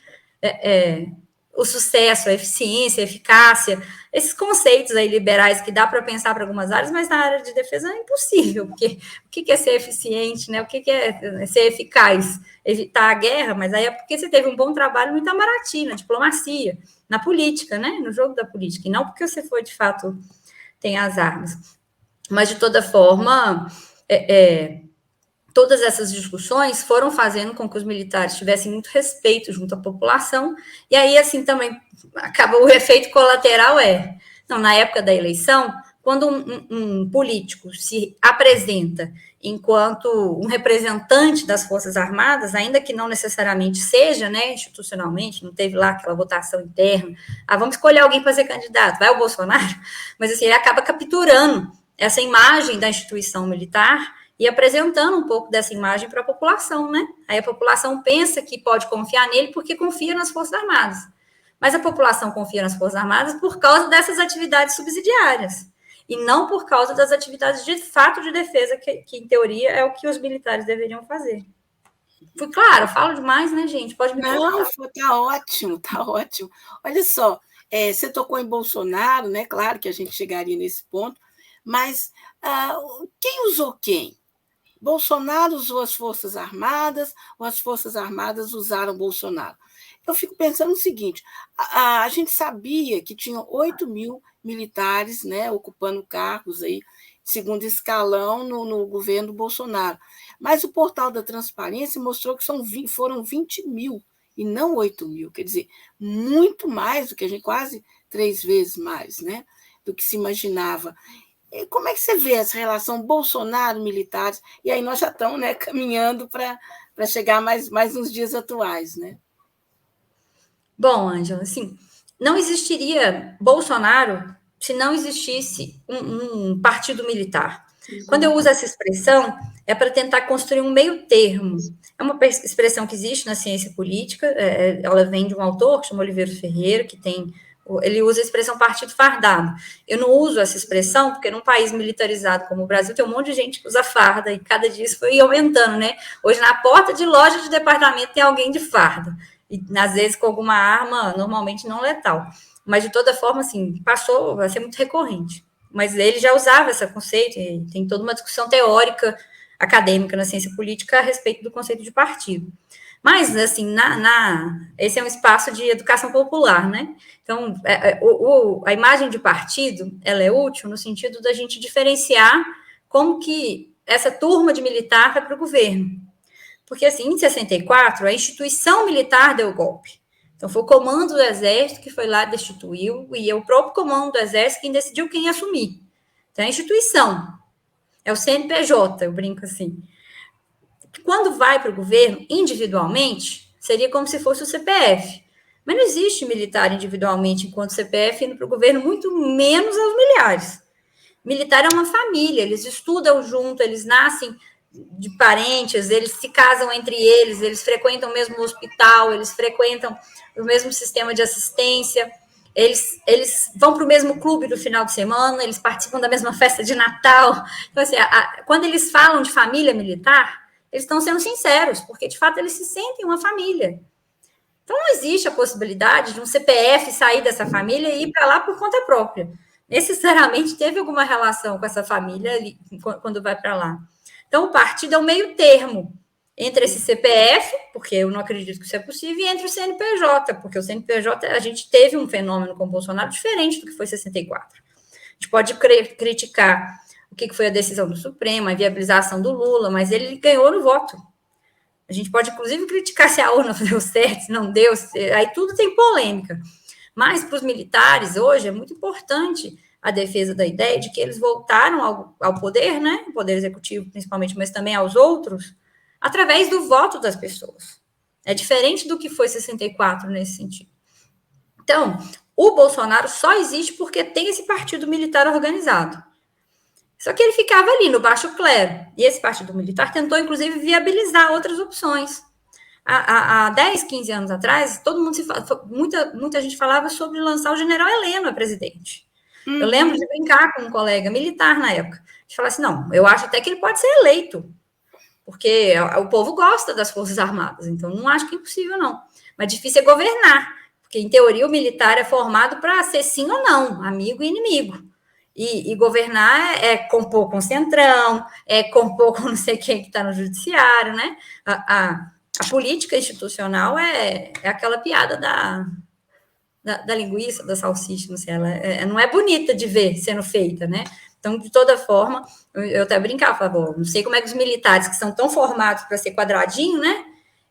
o sucesso, a eficiência, a eficácia, esses conceitos aí liberais que dá para pensar para algumas áreas, mas na área de defesa é impossível, porque o que é ser eficiente, né? O que é ser eficaz? Evitar a guerra, mas aí é porque você teve um bom trabalho no Itamaraty, na diplomacia, na política, né? No jogo da política, e não porque você foi, de fato, tem as armas. Mas, de toda forma, todas essas discussões foram fazendo com que os militares tivessem muito respeito junto à população, e aí, assim, também acaba o efeito colateral na época da eleição, quando um político se apresenta enquanto um representante das Forças Armadas, ainda que não necessariamente seja, né, institucionalmente, não teve lá aquela votação interna, vamos escolher alguém para ser candidato, vai o Bolsonaro, mas assim, ele acaba capturando essa imagem da instituição militar e apresentando um pouco dessa imagem para a população, né? Aí a população pensa que pode confiar nele porque confia nas Forças Armadas. Mas a população confia nas Forças Armadas por causa dessas atividades subsidiárias. E não por causa das atividades de fato de defesa, que em teoria é o que os militares deveriam fazer. Fui claro, falo demais, né, gente? Pode me Não, tá ótimo, tá ótimo. Olha só, você tocou em Bolsonaro, né? Claro que a gente chegaria nesse ponto, mas quem usou quem? Bolsonaro usou as Forças Armadas ou as Forças Armadas usaram Bolsonaro? Eu fico pensando o seguinte, a gente sabia que tinham 8 mil militares, né, ocupando cargos aí, segundo escalão no governo Bolsonaro, mas o portal da Transparência mostrou que foram 20 mil e não 8 mil, quer dizer, muito mais do que a gente, quase 3 vezes mais, né, do que se imaginava. Como é que você vê essa relação Bolsonaro-militares? E aí nós já estamos, né, caminhando para chegar mais nos dias atuais, né? Bom, Ângela, assim, não existiria Bolsonaro se não existisse um partido militar. Quando eu uso essa expressão, é para tentar construir um meio termo. É uma expressão que existe na ciência política, ela vem de um autor que chama Oliveira Ferreira, ele usa a expressão partido fardado. Eu não uso essa expressão porque num país militarizado como o Brasil tem um monte de gente que usa farda e cada dia isso foi aumentando, né? Hoje na porta de loja de departamento tem alguém de farda e às vezes com alguma arma normalmente não letal. Mas de toda forma, assim, passou a ser muito recorrente. Mas ele já usava esse conceito e tem toda uma discussão teórica acadêmica na ciência política a respeito do conceito de partido. Mas, assim, esse é um espaço de educação popular, né? Então, a imagem de partido, ela é útil no sentido da gente diferenciar como que essa turma de militar vai para o governo. Porque, assim, em 64, a instituição militar deu o golpe. Então, foi o comando do Exército que foi lá, destituiu, e é o próprio comando do Exército quem decidiu quem ia assumir. Então, é a instituição. É o CNPJ, eu brinco assim. Quando vai para o governo, individualmente, seria como se fosse o CPF. Mas não existe militar individualmente enquanto CPF indo para o governo, muito menos aos milhares. Militar é uma família, eles estudam junto, eles nascem de parentes, eles se casam entre eles frequentam o mesmo hospital, eles frequentam o mesmo sistema de assistência, eles vão para o mesmo clube no final de semana, eles participam da mesma festa de Natal. Então, assim, quando eles falam de família militar, eles estão sendo sinceros, porque, de fato, eles se sentem uma família. Então, não existe a possibilidade de um CPF sair dessa família e ir para lá por conta própria. Necessariamente teve alguma relação com essa família ali, quando vai para lá. Então, o partido é o meio termo entre esse CPF, porque eu não acredito que isso é possível, e entre o CNPJ, porque o CNPJ, a gente teve um fenômeno com o Bolsonaro diferente do que foi 64. A gente pode criticar o que foi a decisão do Supremo, a viabilização do Lula, mas ele ganhou no voto. A gente pode, inclusive, criticar se a urna deu certo, se não deu, aí tudo tem polêmica. Mas, para os militares, hoje, é muito importante a defesa da ideia de que eles voltaram ao poder, né? O poder executivo, principalmente, mas também aos outros, através do voto das pessoas. É diferente do que foi 64 nesse sentido. Então, o Bolsonaro só existe porque tem esse partido militar organizado. Só que ele ficava ali, no baixo clero. E esse partido militar tentou, inclusive, viabilizar outras opções. Há 10, 15 anos atrás, todo mundo muita gente falava sobre lançar o general Heleno a presidente. Eu lembro de brincar com um colega militar na época. De falar assim, não, eu acho até que ele pode ser eleito, porque o povo gosta das Forças Armadas, então não acho que é impossível, não. Mas difícil é governar, porque, em teoria, o militar é formado para ser sim ou não, amigo e inimigo. E governar é compor com o Centrão, é compor com não sei quem que está no judiciário, né? A política institucional é aquela piada da linguiça, da salsicha, não sei, ela não é bonita de ver sendo feita, né? Então, de toda forma, eu até brincava, falava, não sei como é que os militares, que são tão formados para ser quadradinho, né,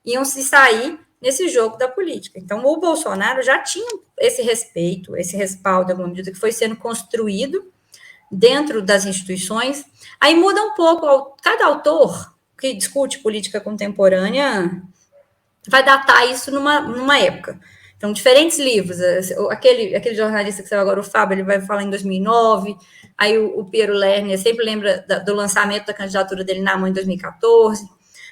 iam se sair nesse jogo da política. Então, o Bolsonaro já tinha esse respeito, esse respaldo, à medida que foi sendo construído dentro das instituições. Aí muda um pouco, cada autor que discute política contemporânea vai datar isso numa época. Então, diferentes livros, aquele jornalista que saiu agora, o Fábio, ele vai falar em 2009, aí o Piero Lerner sempre lembra do lançamento da candidatura dele na mão em 2014,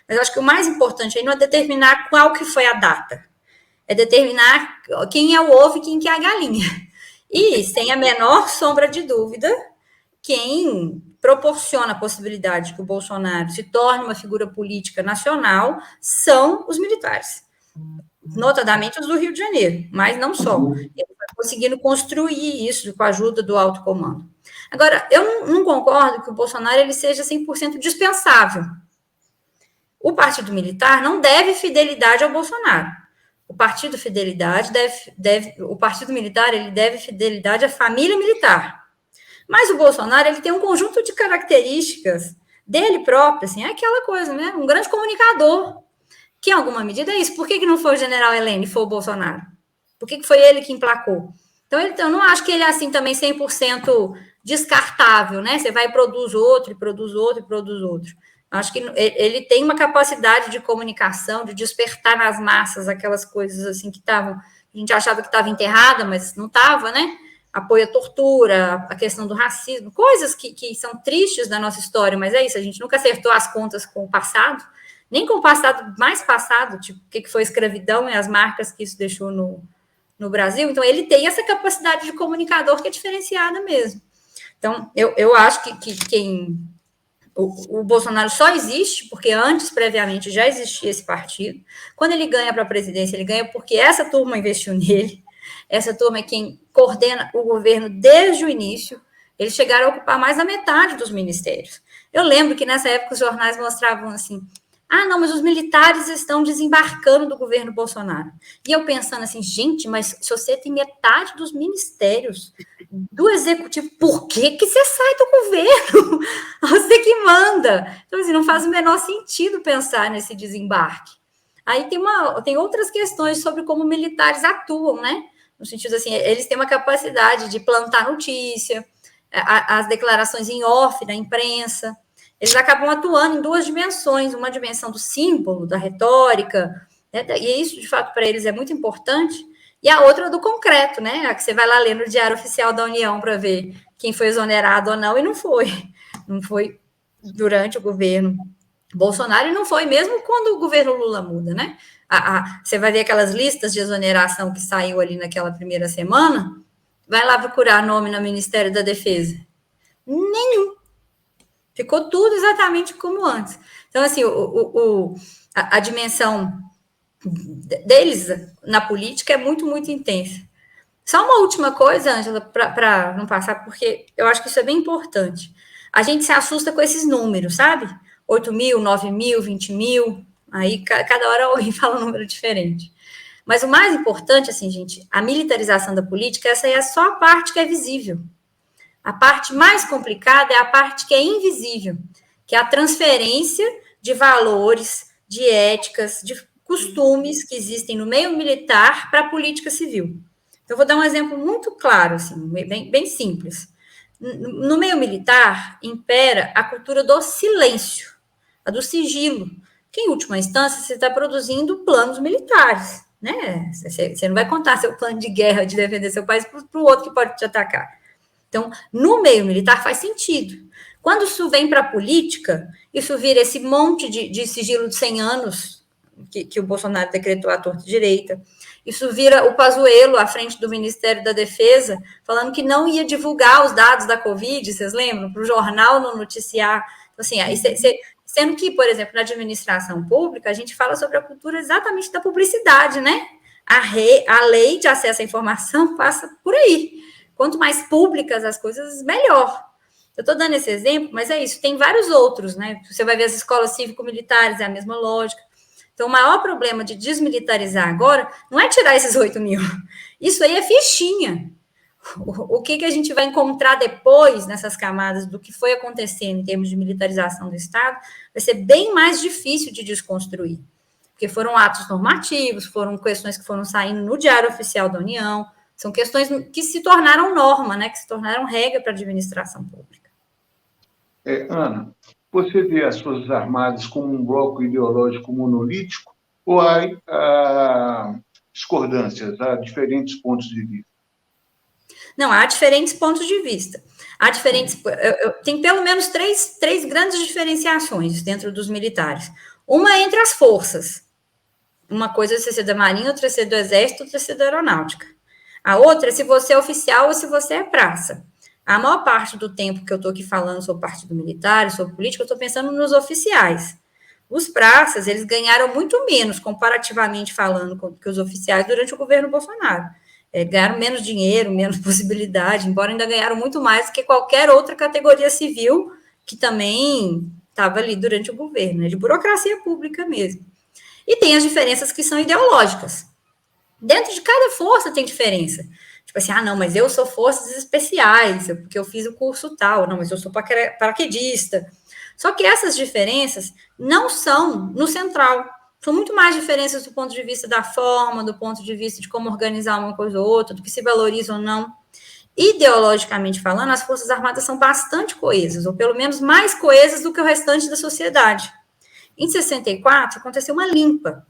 mas eu acho que o mais importante aí não é determinar qual que foi a data, é determinar quem é o ovo e quem que é a galinha. E, sem a menor sombra de dúvida, quem proporciona a possibilidade de que o Bolsonaro se torne uma figura política nacional são os militares, notadamente os do Rio de Janeiro, mas não só. Ele vai conseguindo construir isso com a ajuda do alto comando. Agora, eu não concordo que o Bolsonaro ele seja 100% dispensável. O Partido Militar não deve fidelidade ao Bolsonaro. O Partido Militar ele deve fidelidade à família militar. Mas o Bolsonaro ele tem um conjunto de características dele próprio, assim, é aquela coisa, né? Um grande comunicador, que em alguma medida é isso. Por que não foi o general Heleno e foi o Bolsonaro? Por que foi ele que emplacou? Então, eu não acho que ele é assim também 100% descartável, né? Você vai e produz outro, e produz outro, e produz outro. Acho que ele tem uma capacidade de comunicação, de despertar nas massas aquelas coisas assim que estavam, a gente achava que estava enterrada, mas não estava, né? Apoio à tortura, a questão do racismo, coisas que são tristes da nossa história, mas é isso, a gente nunca acertou as contas com o passado, nem com o passado mais passado, tipo, o que foi a escravidão e as marcas que isso deixou no Brasil. Então, ele tem essa capacidade de comunicador que é diferenciada mesmo. Então, eu acho que o Bolsonaro só existe porque antes, previamente, já existia esse partido. Quando ele ganha para a presidência, ele ganha porque essa turma investiu nele. Essa turma é quem coordena o governo desde o início. Eles chegaram a ocupar mais da metade dos ministérios. Eu lembro que nessa época os jornais mostravam assim, não, mas os militares estão desembarcando do governo Bolsonaro. E eu pensando assim, gente, mas se você tem metade dos ministérios do executivo, por que você sai do governo? Você que manda. Então, assim, não faz o menor sentido pensar nesse desembarque. Aí tem outras questões sobre como militares atuam, né? No sentido assim, eles têm uma capacidade de plantar notícia, as declarações em off da imprensa, eles acabam atuando em duas dimensões, uma dimensão do símbolo, da retórica, né? E isso, de fato, para eles é muito importante, e a outra do concreto, né? A que você vai lá ler no Diário Oficial da União para ver quem foi exonerado ou não, e não foi durante o governo Bolsonaro, e não foi mesmo quando o governo Lula muda, né? Você vai ver aquelas listas de exoneração que saiu ali naquela primeira semana, vai lá procurar nome no Ministério da Defesa. Nenhum. Ficou tudo exatamente como antes. Então, assim, a dimensão deles na política é muito, muito intensa. Só uma última coisa, Ângela, para não passar, porque eu acho que isso é bem importante. A gente se assusta com esses números, sabe? 8 mil, 9 mil, 20 mil, aí cada hora alguém fala um número diferente. Mas o mais importante, assim, gente, a militarização da política, essa é só a parte que é visível. A parte mais complicada é a parte que é invisível, que é a transferência de valores, de éticas, de costumes que existem no meio militar para a política civil. Então, eu vou dar um exemplo muito claro, assim, bem simples. No meio militar, impera a cultura do silêncio, a do sigilo, que, em última instância, você está produzindo planos militares, né? Você não vai contar seu plano de guerra, de defender seu país para o outro que pode te atacar. Então, no meio militar faz sentido. Quando isso vem para a política, isso vira esse monte de sigilo de 100 anos que o Bolsonaro decretou à torta direita. Isso vira o Pazuello à frente do Ministério da Defesa, falando que não ia divulgar os dados da Covid, vocês lembram? Para o jornal não noticiar. Então, assim, aí sendo que, por exemplo, na administração pública, a gente fala sobre a cultura exatamente da publicidade, né? A lei de acesso à informação passa por aí. Quanto mais públicas as coisas, melhor. Eu estou dando esse exemplo, mas é isso. Tem vários outros, né? Você vai ver as escolas cívico-militares, é a mesma lógica. Então, o maior problema de desmilitarizar agora não é tirar esses 8 mil. Isso aí é fichinha. O que a gente vai encontrar depois nessas camadas do que foi acontecendo em termos de militarização do Estado vai ser bem mais difícil de desconstruir. Porque foram atos normativos, foram questões que foram saindo no Diário Oficial da União, são questões que se tornaram norma, né, que se tornaram regra para a administração pública. Ana, você vê as Forças Armadas como um bloco ideológico monolítico ou há discordâncias, há diferentes pontos de vista? Não, há diferentes pontos de vista. Tem pelo menos três grandes diferenciações dentro dos militares. Uma é entre as forças. Uma coisa é você ser da Marinha, outra é ser do Exército, outra é ser da Aeronáutica. A outra é se você é oficial ou se você é praça. A maior parte do tempo que eu estou aqui falando sobre partido militar, sobre política, eu estou pensando nos oficiais. Os praças, eles ganharam muito menos, comparativamente falando, que os oficiais durante o governo Bolsonaro. Ganharam menos dinheiro, menos possibilidade, embora ainda ganharam muito mais do que qualquer outra categoria civil que também estava ali durante o governo, né, de burocracia pública mesmo. E tem as diferenças que são ideológicas. Dentro de cada força tem diferença. Tipo assim, não, mas eu sou forças especiais, porque eu fiz o curso tal, não, mas eu sou paraquedista. Só que essas diferenças não são no central. São muito mais diferenças do ponto de vista da forma, do ponto de vista de como organizar uma coisa ou outra, do que se valoriza ou não. Ideologicamente falando, as Forças Armadas são bastante coesas, ou pelo menos mais coesas do que o restante da sociedade. Em 64, aconteceu uma limpa.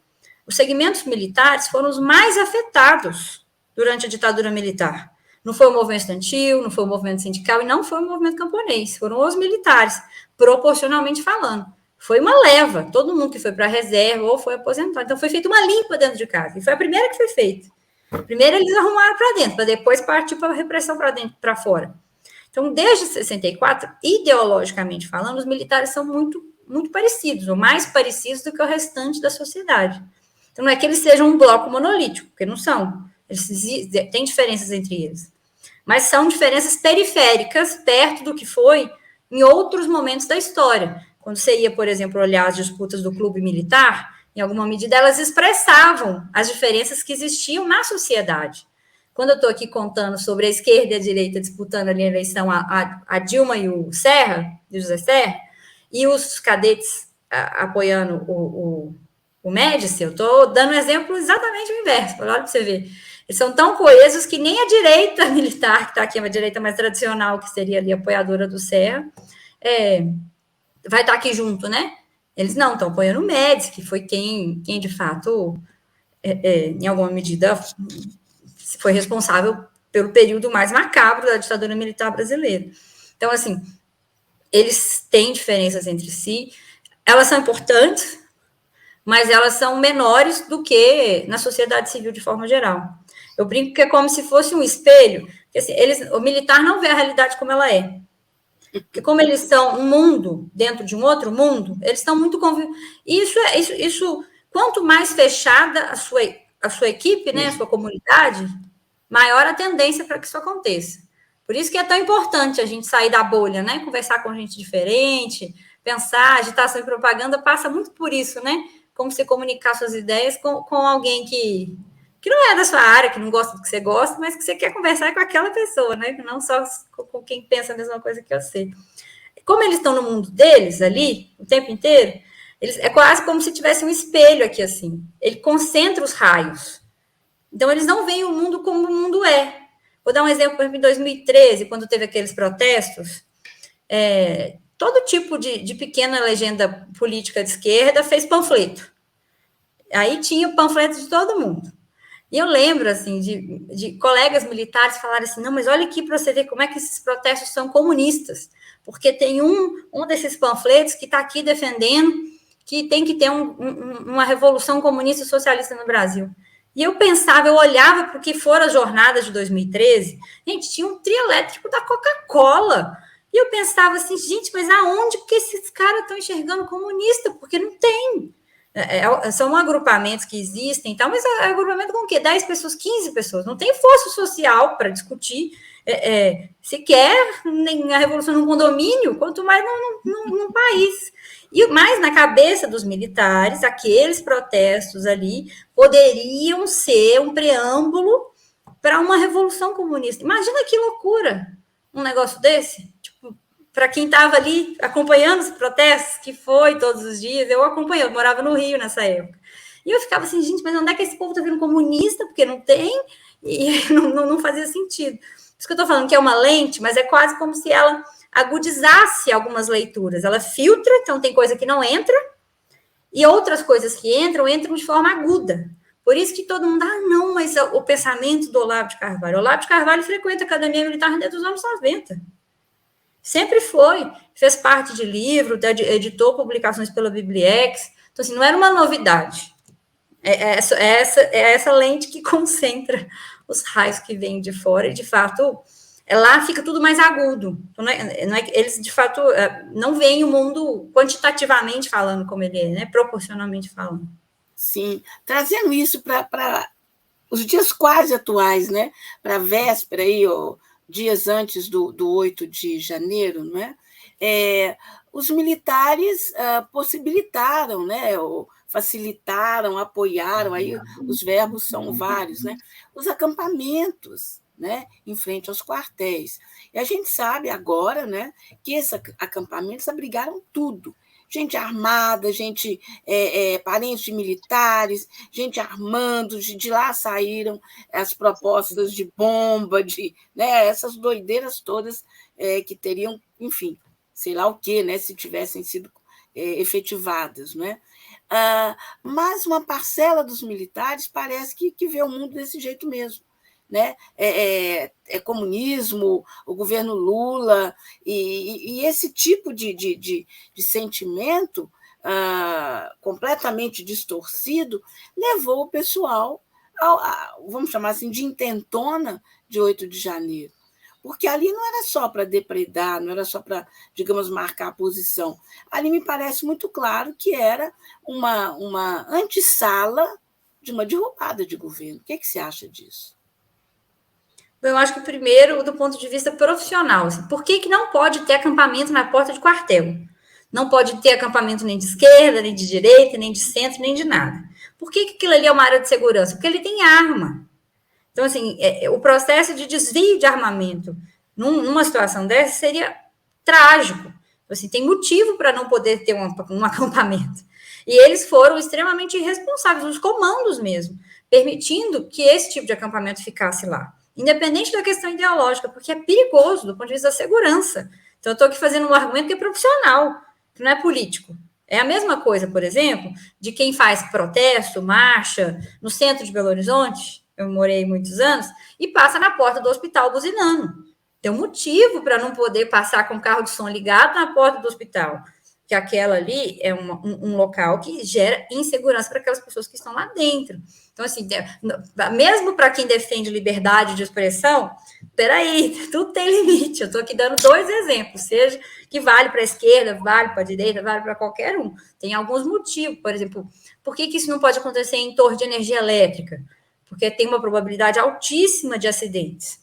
Os segmentos militares foram os mais afetados durante a ditadura militar. Não foi o movimento estudantil, não foi o movimento sindical e não foi o movimento camponês. Foram os militares, proporcionalmente falando. Foi uma leva. Todo mundo que foi para a reserva ou foi aposentado. Então, foi feita uma limpa dentro de casa. E foi a primeira que foi feita. Primeiro, eles arrumaram para dentro, para depois partir para a repressão para dentro, para fora. Então, desde 64, ideologicamente falando, os militares são muito, muito parecidos, ou mais parecidos do que o restante da sociedade. Então, não é que eles sejam um bloco monolítico, porque não são. Tem diferenças entre eles. Mas são diferenças periféricas, perto do que foi em outros momentos da história. Quando você ia, por exemplo, olhar as disputas do clube militar, em alguma medida, elas expressavam as diferenças que existiam na sociedade. Quando eu estou aqui contando sobre a esquerda e a direita disputando ali a eleição, a Dilma e o José Serra, e os cadetes apoiando o Médici, eu estou dando um exemplo exatamente o inverso, olha para você ver. Eles são tão coesos que nem a direita militar, que está aqui, uma direita mais tradicional, que seria ali apoiadora do Serra, vai estar aqui junto, né? Eles não estão apoiando o Médici, que foi quem de fato, em alguma medida, foi responsável pelo período mais macabro da ditadura militar brasileira. Então, assim, eles têm diferenças entre si, elas são importantes, mas elas são menores do que na sociedade civil de forma geral. Eu brinco que é como se fosse um espelho, que assim, o militar não vê a realidade como ela é. Porque como eles são um mundo dentro de um outro mundo, eles estão muito convivendo. Isso, quanto mais fechada a sua equipe, né, a sua comunidade, maior a tendência para que isso aconteça. Por isso que é tão importante a gente sair da bolha, né? Conversar com gente diferente, pensar, agitação e propaganda passa muito por isso, né? Como você comunicar suas ideias com alguém que não é da sua área, que não gosta do que você gosta, mas que você quer conversar com aquela pessoa, né? Não só com quem pensa a mesma coisa que você. Como eles estão no mundo deles ali, o tempo inteiro, é quase como se tivesse um espelho aqui, assim. Ele concentra os raios. Então, eles não veem o mundo como o mundo é. Vou dar um exemplo, por exemplo, em 2013, quando teve aqueles protestos, todo tipo de pequena legenda política de esquerda fez panfleto. Aí tinha o panfleto de todo mundo. E eu lembro, assim, de colegas militares falarem assim, não, mas olha aqui para você ver como é que esses protestos são comunistas, porque tem um desses panfletos que está aqui defendendo que tem que ter uma revolução comunista e socialista no Brasil. E eu pensava, eu olhava para o que foram as jornadas de 2013, gente, tinha um trio elétrico da Coca-Cola. E eu pensava assim, gente, mas aonde que esses caras estão enxergando comunista? Porque não tem. São agrupamentos que existem e tal, mas é agrupamento com o quê? 10 pessoas, 15 pessoas. Não tem força social para discutir sequer nem a revolução num condomínio, quanto mais num país. Mas na cabeça dos militares, aqueles protestos ali poderiam ser um preâmbulo para uma revolução comunista. Imagina que loucura um negócio desse. Tipo, para quem estava ali acompanhando os protestos, que foi todos os dias, eu acompanhei, eu morava no Rio nessa época. E eu ficava assim, gente, mas onde é que esse povo está virando comunista? Porque não tem, e não fazia sentido. Por isso que eu estou falando que é uma lente, mas é quase como se ela agudizasse algumas leituras. Ela filtra, então tem coisa que não entra, e outras coisas que entram de forma aguda. Por isso que todo mundo, não, mas o pensamento do Olavo de Carvalho. O Olavo de Carvalho frequenta a Academia Militar desde os anos 90. Sempre foi. Fez parte de livro, editou publicações pela Bibliex. Então, assim, não era uma novidade. É essa lente que concentra os raios que vêm de fora, e, de fato, lá fica tudo mais agudo. Então, eles, de fato, não veem o mundo quantitativamente falando como ele é, né? Proporcionalmente falando. Sim, trazendo isso para os dias quase atuais, né? Para a véspera, aí, dias antes do 8 de janeiro, não é? Os militares possibilitaram, né? Facilitaram, apoiaram, aí os verbos são vários, né? Os acampamentos, né, em frente aos quartéis. E a gente sabe agora, né, que esses acampamentos abrigaram tudo. Gente armada, gente parentes de militares, gente armando, de lá saíram as propostas de bomba, né, essas doideiras todas que teriam, enfim, sei lá o quê, né, se tivessem sido efetivadas, né? Mas uma parcela dos militares parece que vê o mundo desse jeito mesmo. Né? Comunismo, o governo Lula, e esse tipo de sentimento completamente distorcido levou o pessoal, vamos chamar assim, de intentona de 8 de janeiro. Porque ali não era só para depredar, não era só para, digamos, marcar a posição. Ali me parece muito claro que era uma antessala de uma derrubada de governo. O que você acha disso? Eu acho que, primeiro, do ponto de vista profissional, assim, por que não pode ter acampamento na porta de quartel? Não pode ter acampamento nem de esquerda, nem de direita, nem de centro, nem de nada. Por que aquilo ali é uma área de segurança? Porque ele tem arma. Então, assim, o processo de desvio de armamento numa situação dessa seria trágico. Assim, tem motivo para não poder ter um acampamento. E eles foram extremamente irresponsáveis, os comandos mesmo, permitindo que esse tipo de acampamento ficasse lá. Independente da questão ideológica, porque é perigoso do ponto de vista da segurança. Então, eu estou aqui fazendo um argumento que é profissional, que não é político. É a mesma coisa, por exemplo, de quem faz protesto, marcha, no centro de Belo Horizonte, eu morei muitos anos, e passa na porta do hospital buzinando. Tem um motivo para não poder passar com o carro de som ligado na porta do hospital, que aquela ali é um local que gera insegurança para aquelas pessoas que estão lá dentro. Então, assim, mesmo para quem defende liberdade de expressão, peraí, tudo tem limite. Eu estou aqui dando 2 exemplos, seja que vale para a esquerda, vale para a direita, vale para qualquer um. Tem alguns motivos, por exemplo, Por que isso não pode acontecer em torre de energia elétrica? Porque tem uma probabilidade altíssima de acidentes.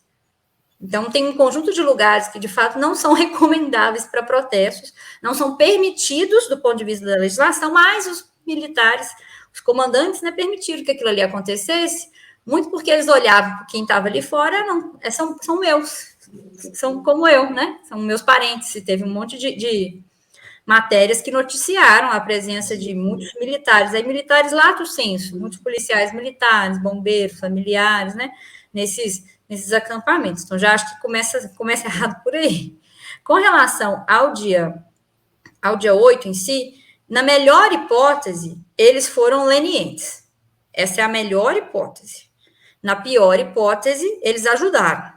Então, tem um conjunto de lugares que, de fato, não são recomendáveis para protestos, não são permitidos do ponto de vista da legislação, mas os militares, os comandantes, né, permitiram que aquilo ali acontecesse, muito porque eles olhavam para quem estava ali fora, não, são meus, são como eu, né? São meus parentes. E teve um monte de matérias que noticiaram a presença de muitos militares, aí militares lato sensu, muitos policiais militares, bombeiros, familiares, né? Nesses acampamentos. Então, já acho que começa errado por aí. Com relação ao dia 8 em si, na melhor hipótese, eles foram lenientes. Essa é a melhor hipótese. Na pior hipótese, eles ajudaram.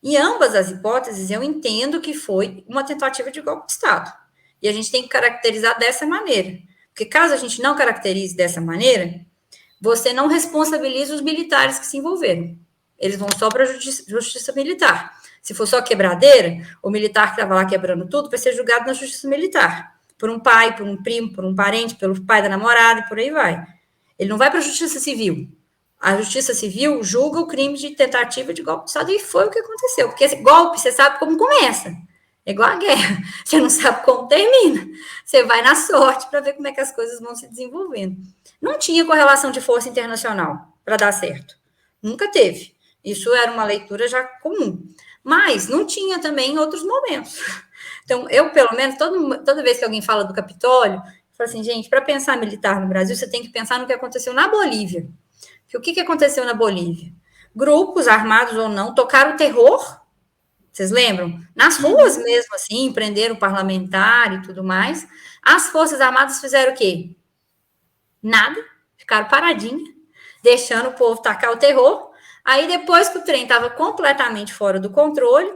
Em ambas as hipóteses, eu entendo que foi uma tentativa de golpe de Estado. E a gente tem que caracterizar dessa maneira. Porque caso a gente não caracterize dessa maneira, você não responsabiliza os militares que se envolveram. Eles vão só para a justiça militar. Se for só quebradeira, o militar que estava lá quebrando tudo vai ser julgado na justiça militar. Por um pai, por um primo, por um parente, pelo pai da namorada e por aí vai. Ele não vai para a justiça civil. A justiça civil julga o crime de tentativa de golpe de Estado e foi o que aconteceu. Porque esse golpe, você sabe como começa. É igual a guerra. Você não sabe como termina. Você vai na sorte para ver como é que as coisas vão se desenvolvendo. Não tinha correlação de força internacional para dar certo. Nunca teve. Isso era uma leitura já comum. Mas não tinha também em outros momentos. Então, eu, pelo menos, toda vez que alguém fala do Capitólio, eu falo assim, gente, para pensar militar no Brasil, você tem que pensar no que aconteceu na Bolívia. O que aconteceu na Bolívia? Grupos, armados ou não, tocaram terror, vocês lembram? Nas ruas mesmo, assim, prenderam o parlamentar e tudo mais. As Forças Armadas fizeram o quê? Nada, ficaram paradinhas, deixando o povo tacar o terror. Aí, depois que o trem estava completamente fora do controle,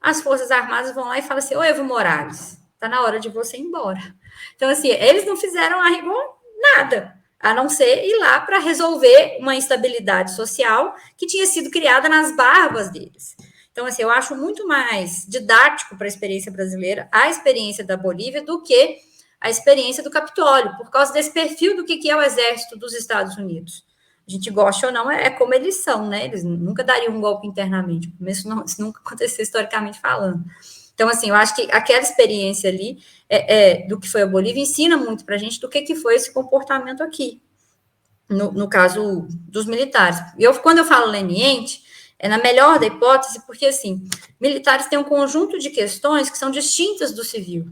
as Forças Armadas vão lá e falam assim, ô Evo Morales, está na hora de você ir embora. Então, assim, eles não fizeram a rigor nada, a não ser ir lá para resolver uma instabilidade social que tinha sido criada nas barbas deles. Então, assim, eu acho muito mais didático para a experiência brasileira a experiência da Bolívia do que a experiência do Capitólio, por causa desse perfil do que é o exército dos Estados Unidos. A gente gosta ou não, é como eles são, né? Eles nunca dariam um golpe internamente, isso nunca aconteceu historicamente falando. Então, assim, eu acho que aquela experiência ali do que foi a Bolívia ensina muito para a gente do que foi esse comportamento aqui, no caso dos militares. E quando eu falo leniente, é na melhor da hipótese, porque, assim, militares têm um conjunto de questões que são distintas do civil.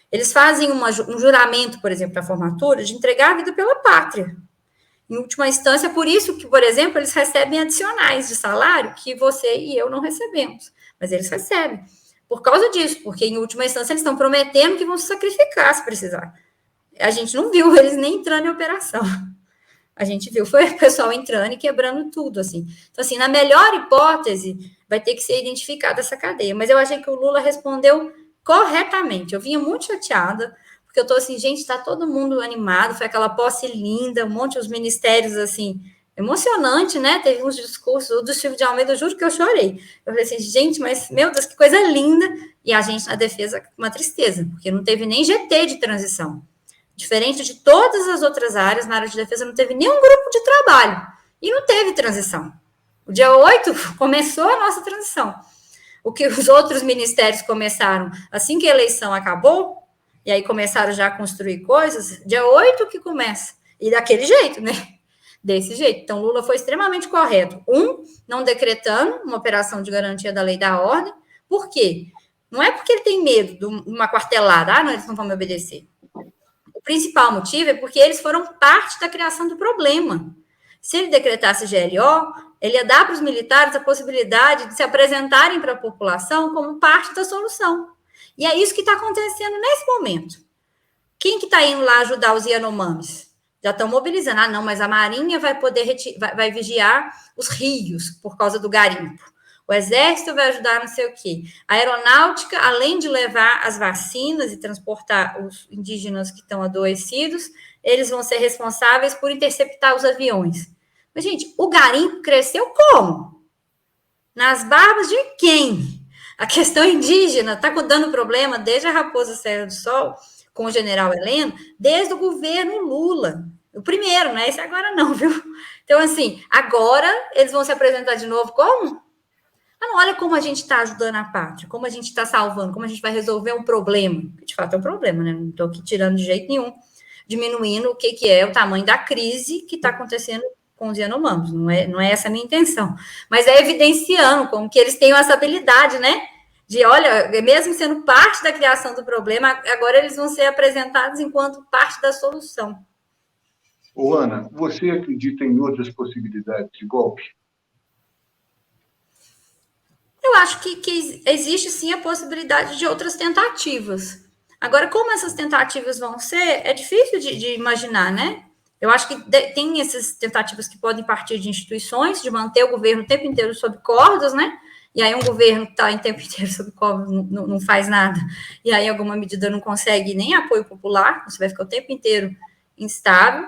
Eles fazem um juramento, por exemplo, para a formatura, de entregar a vida pela pátria. Em última instância, por isso que, por exemplo, eles recebem adicionais de salário que você e eu não recebemos. Mas eles recebem. Por causa disso, porque, em última instância, eles estão prometendo que vão se sacrificar se precisar. A gente não viu eles nem entrando em operação. A gente viu, foi o pessoal entrando e quebrando tudo, assim. Então, assim, na melhor hipótese, vai ter que ser identificada essa cadeia. Mas eu achei que o Lula respondeu corretamente. Eu vinha muito chateada, porque eu tô assim, gente, tá todo mundo animado, foi aquela posse linda, um monte de ministérios, assim, emocionante, né? Teve uns discursos, o do Silvio de Almeida, eu juro que eu chorei. Eu falei assim, gente, mas, meu Deus, que coisa linda. E a gente, na defesa, uma tristeza, porque não teve nem GT de transição. Diferente de todas as outras áreas, na área de defesa não teve nenhum grupo de trabalho. E não teve transição. O dia 8 começou a nossa transição. O que os outros ministérios começaram assim que a eleição acabou, e aí começaram já a construir coisas, dia 8 que começa. E daquele jeito, né? Desse jeito. Então, Lula foi extremamente correto. Não decretando uma operação de garantia da lei e da ordem. Por quê? Não é porque ele tem medo de uma quartelada. Não, eles não vão me obedecer. O principal motivo é porque eles foram parte da criação do problema. Se ele decretasse GLO, ele ia dar para os militares a possibilidade de se apresentarem para a população como parte da solução. E é isso que está acontecendo nesse momento. Quem que está indo lá ajudar os Yanomamis? Já estão mobilizando. Não, mas a Marinha vai poder vai vigiar os rios por causa do garimpo. O Exército vai ajudar não sei o quê. A Aeronáutica, além de levar as vacinas e transportar os indígenas que estão adoecidos, eles vão ser responsáveis por interceptar os aviões. Mas, gente, o garimpo cresceu como? Nas barbas de quem? A questão indígena está dando problema desde a Raposa Serra do Sol, com o general Heleno, desde o governo Lula. O primeiro, não é esse agora não, viu? Então, assim, agora eles vão se apresentar de novo como? Ah, não, olha como a gente está ajudando a pátria, como a gente está salvando, como a gente vai resolver um problema. De fato, é um problema, né? Não estou aqui tirando de jeito nenhum, diminuindo o que é o tamanho da crise que está acontecendo com os Yanomamis. Não é essa a minha intenção. Mas é evidenciando como que eles têm essa habilidade, né? De, olha, mesmo sendo parte da criação do problema, agora eles vão ser apresentados enquanto parte da solução. Ô, Ana, você acredita em outras possibilidades de golpe? Eu acho que existe sim a possibilidade de outras tentativas. Agora, como essas tentativas vão ser, é difícil de imaginar, né? Eu acho que tem essas tentativas que podem partir de instituições, de manter o governo o tempo inteiro sob cordas, né? E aí um governo que está o tempo inteiro sob cordas não faz nada, e aí alguma medida não consegue nem apoio popular, você vai ficar o tempo inteiro instável.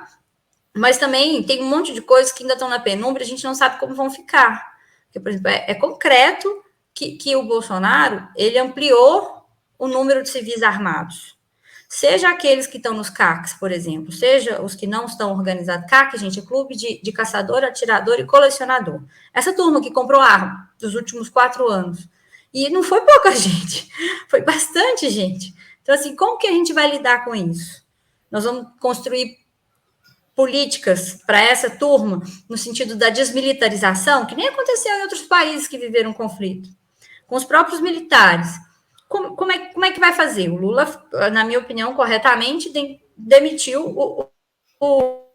Mas também tem um monte de coisas que ainda estão na penumbra, a gente não sabe como vão ficar. Porque, por exemplo, é concreto que o Bolsonaro, ele ampliou o número de civis armados. Seja aqueles que estão nos CACs, por exemplo, seja os que não estão organizados. CAC, gente, é clube de caçador, atirador e colecionador. Essa turma que comprou arma dos últimos 4 anos. E não foi pouca gente, foi bastante gente. Então, assim, como que a gente vai lidar com isso? Nós vamos construir políticas para essa turma, no sentido da desmilitarização, que nem aconteceu em outros países que viveram conflito, com os próprios militares. Como é que vai fazer? O Lula, na minha opinião, corretamente, demitiu o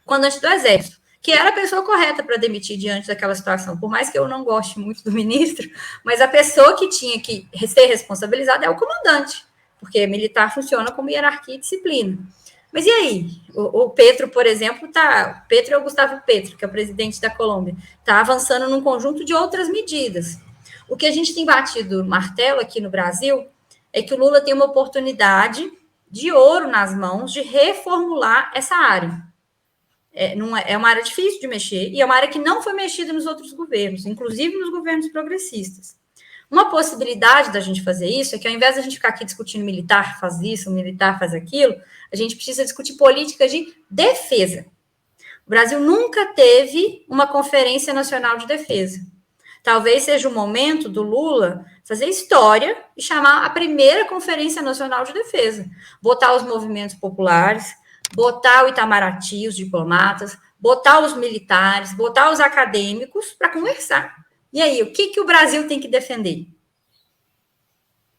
comandante do Exército, que era a pessoa correta para demitir diante daquela situação. Por mais que eu não goste muito do ministro, mas a pessoa que tinha que ser responsabilizada é o comandante, porque militar funciona como hierarquia e disciplina. Mas e aí? O Petro, por exemplo, Petro é o Gustavo Petro, que é o presidente da Colômbia, está avançando num conjunto de outras medidas. O que a gente tem batido martelo aqui no Brasil é que o Lula tem uma oportunidade de ouro nas mãos de reformular essa área. É uma área difícil de mexer e é uma área que não foi mexida nos outros governos, inclusive nos governos progressistas. Uma possibilidade da gente fazer isso é que, ao invés de a gente ficar aqui discutindo militar faz isso, militar faz aquilo, a gente precisa discutir política de defesa. O Brasil nunca teve uma Conferência Nacional de Defesa. Talvez seja o momento do Lula fazer história e chamar a primeira Conferência Nacional de Defesa. Botar os movimentos populares, botar o Itamaraty, os diplomatas, botar os militares, botar os acadêmicos para conversar. E aí, o que o Brasil tem que defender?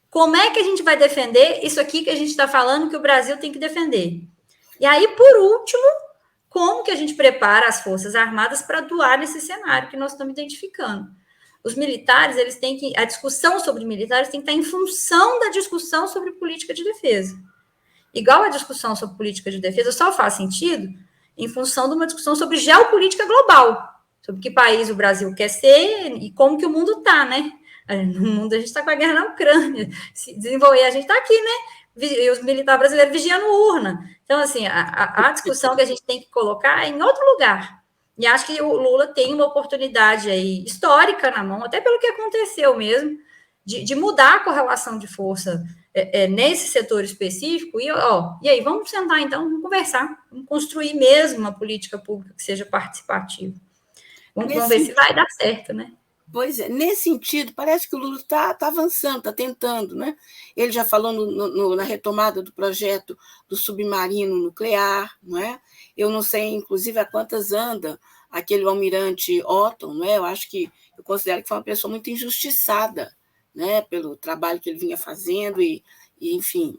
Como é que a gente vai defender isso aqui que a gente está falando que o Brasil tem que defender? E aí, por último, como que a gente prepara as Forças Armadas para atuar nesse cenário que nós estamos identificando? Os militares, eles têm que... A discussão sobre militares tem que estar em função da discussão sobre política de defesa. Igual a discussão sobre política de defesa só faz sentido em função de uma discussão sobre geopolítica global, sobre que país o Brasil quer ser e como que o mundo está, né? No mundo a gente está com a guerra na Ucrânia, se desenvolver, a gente está aqui, né? E os militares brasileiros vigiando urna. Então, assim, a discussão que a gente tem que colocar é em outro lugar. E acho que o Lula tem uma oportunidade aí histórica na mão, até pelo que aconteceu mesmo, de mudar a correlação de força nesse setor específico. E aí, vamos sentar então, vamos conversar, vamos construir mesmo uma política pública que seja participativa. Vamos ver se vai dar certo, né? Pois é, nesse sentido, parece que o Lula está avançando, está tentando, né? Ele já falou na retomada do projeto do submarino nuclear, não é? Eu não sei, inclusive, a quantas anda aquele almirante Otton, não é? Eu considero que foi uma pessoa muito injustiçada, né? Pelo trabalho que ele vinha fazendo e enfim,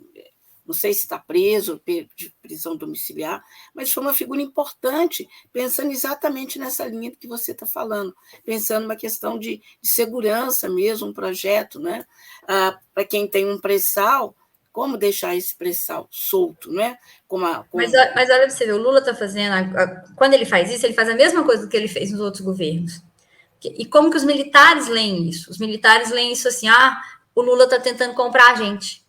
não sei se está preso, de prisão domiciliar, mas foi uma figura importante, pensando exatamente nessa linha que você está falando, pensando numa questão de segurança mesmo, um projeto, né? Para quem tem um pré-sal, como deixar esse pré-sal solto, né? Mas olha, você vê, o Lula está fazendo, quando ele faz isso, ele faz a mesma coisa que ele fez nos outros governos. E como que os militares leem isso? Os militares leem isso assim, o Lula está tentando comprar a gente.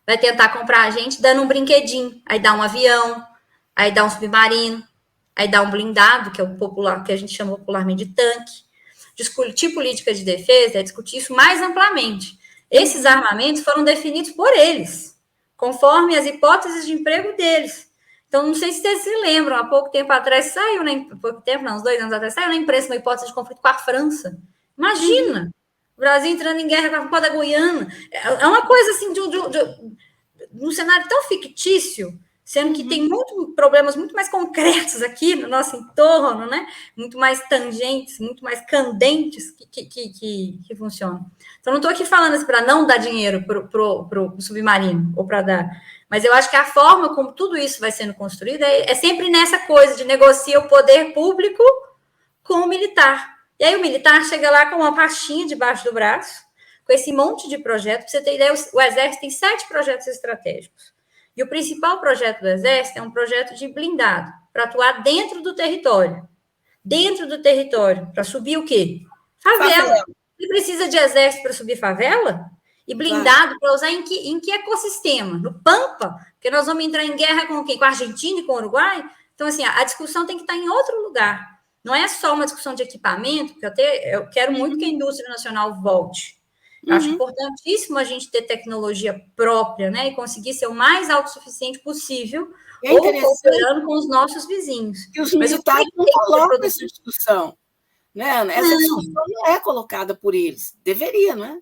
Vai tentar comprar a gente dando um brinquedinho, aí dá um avião, aí dá um submarino, aí dá um blindado, que é o popular, que a gente chama popularmente de tanque. Discutir política de defesa é discutir isso mais amplamente. Esses armamentos foram definidos por eles, conforme as hipóteses de emprego deles. Então, não sei se vocês se lembram, há pouco tempo atrás saiu, pouco tempo, não, uns 2 anos atrás, saiu na imprensa uma hipótese de conflito com a França. Imagina! O Brasil entrando em guerra com a da Guiana. É uma coisa assim, de um cenário tão fictício, sendo que tem problemas muito mais concretos aqui no nosso entorno, né? Muito mais tangentes, muito mais candentes que funcionam. Então, não estou aqui falando assim para não dar dinheiro para o submarino, ou para dar... Mas eu acho que a forma como tudo isso vai sendo construído é sempre nessa coisa de negociar o poder público com o militar. E aí o militar chega lá com uma pastinha debaixo do braço, com esse monte de projetos. Para você ter ideia, o Exército tem 7 projetos estratégicos. E o principal projeto do Exército é um projeto de blindado, para atuar dentro do território. Dentro do território, para subir o quê? Favela. Você precisa de exército para subir favela? E blindado para usar em que ecossistema? No Pampa? Porque nós vamos entrar em guerra com quem? Com a Argentina e com o Uruguai? Então, assim, a discussão tem que estar em outro lugar. Não é só uma discussão de equipamento, porque eu quero muito que a indústria nacional volte. Eu acho importantíssimo a gente ter tecnologia própria, né? E conseguir ser o mais autossuficiente possível, ou cooperando com os nossos vizinhos. E os militares não colocam essa discussão. Né, Ana? Essa discussão não é colocada por eles. Deveria, não é?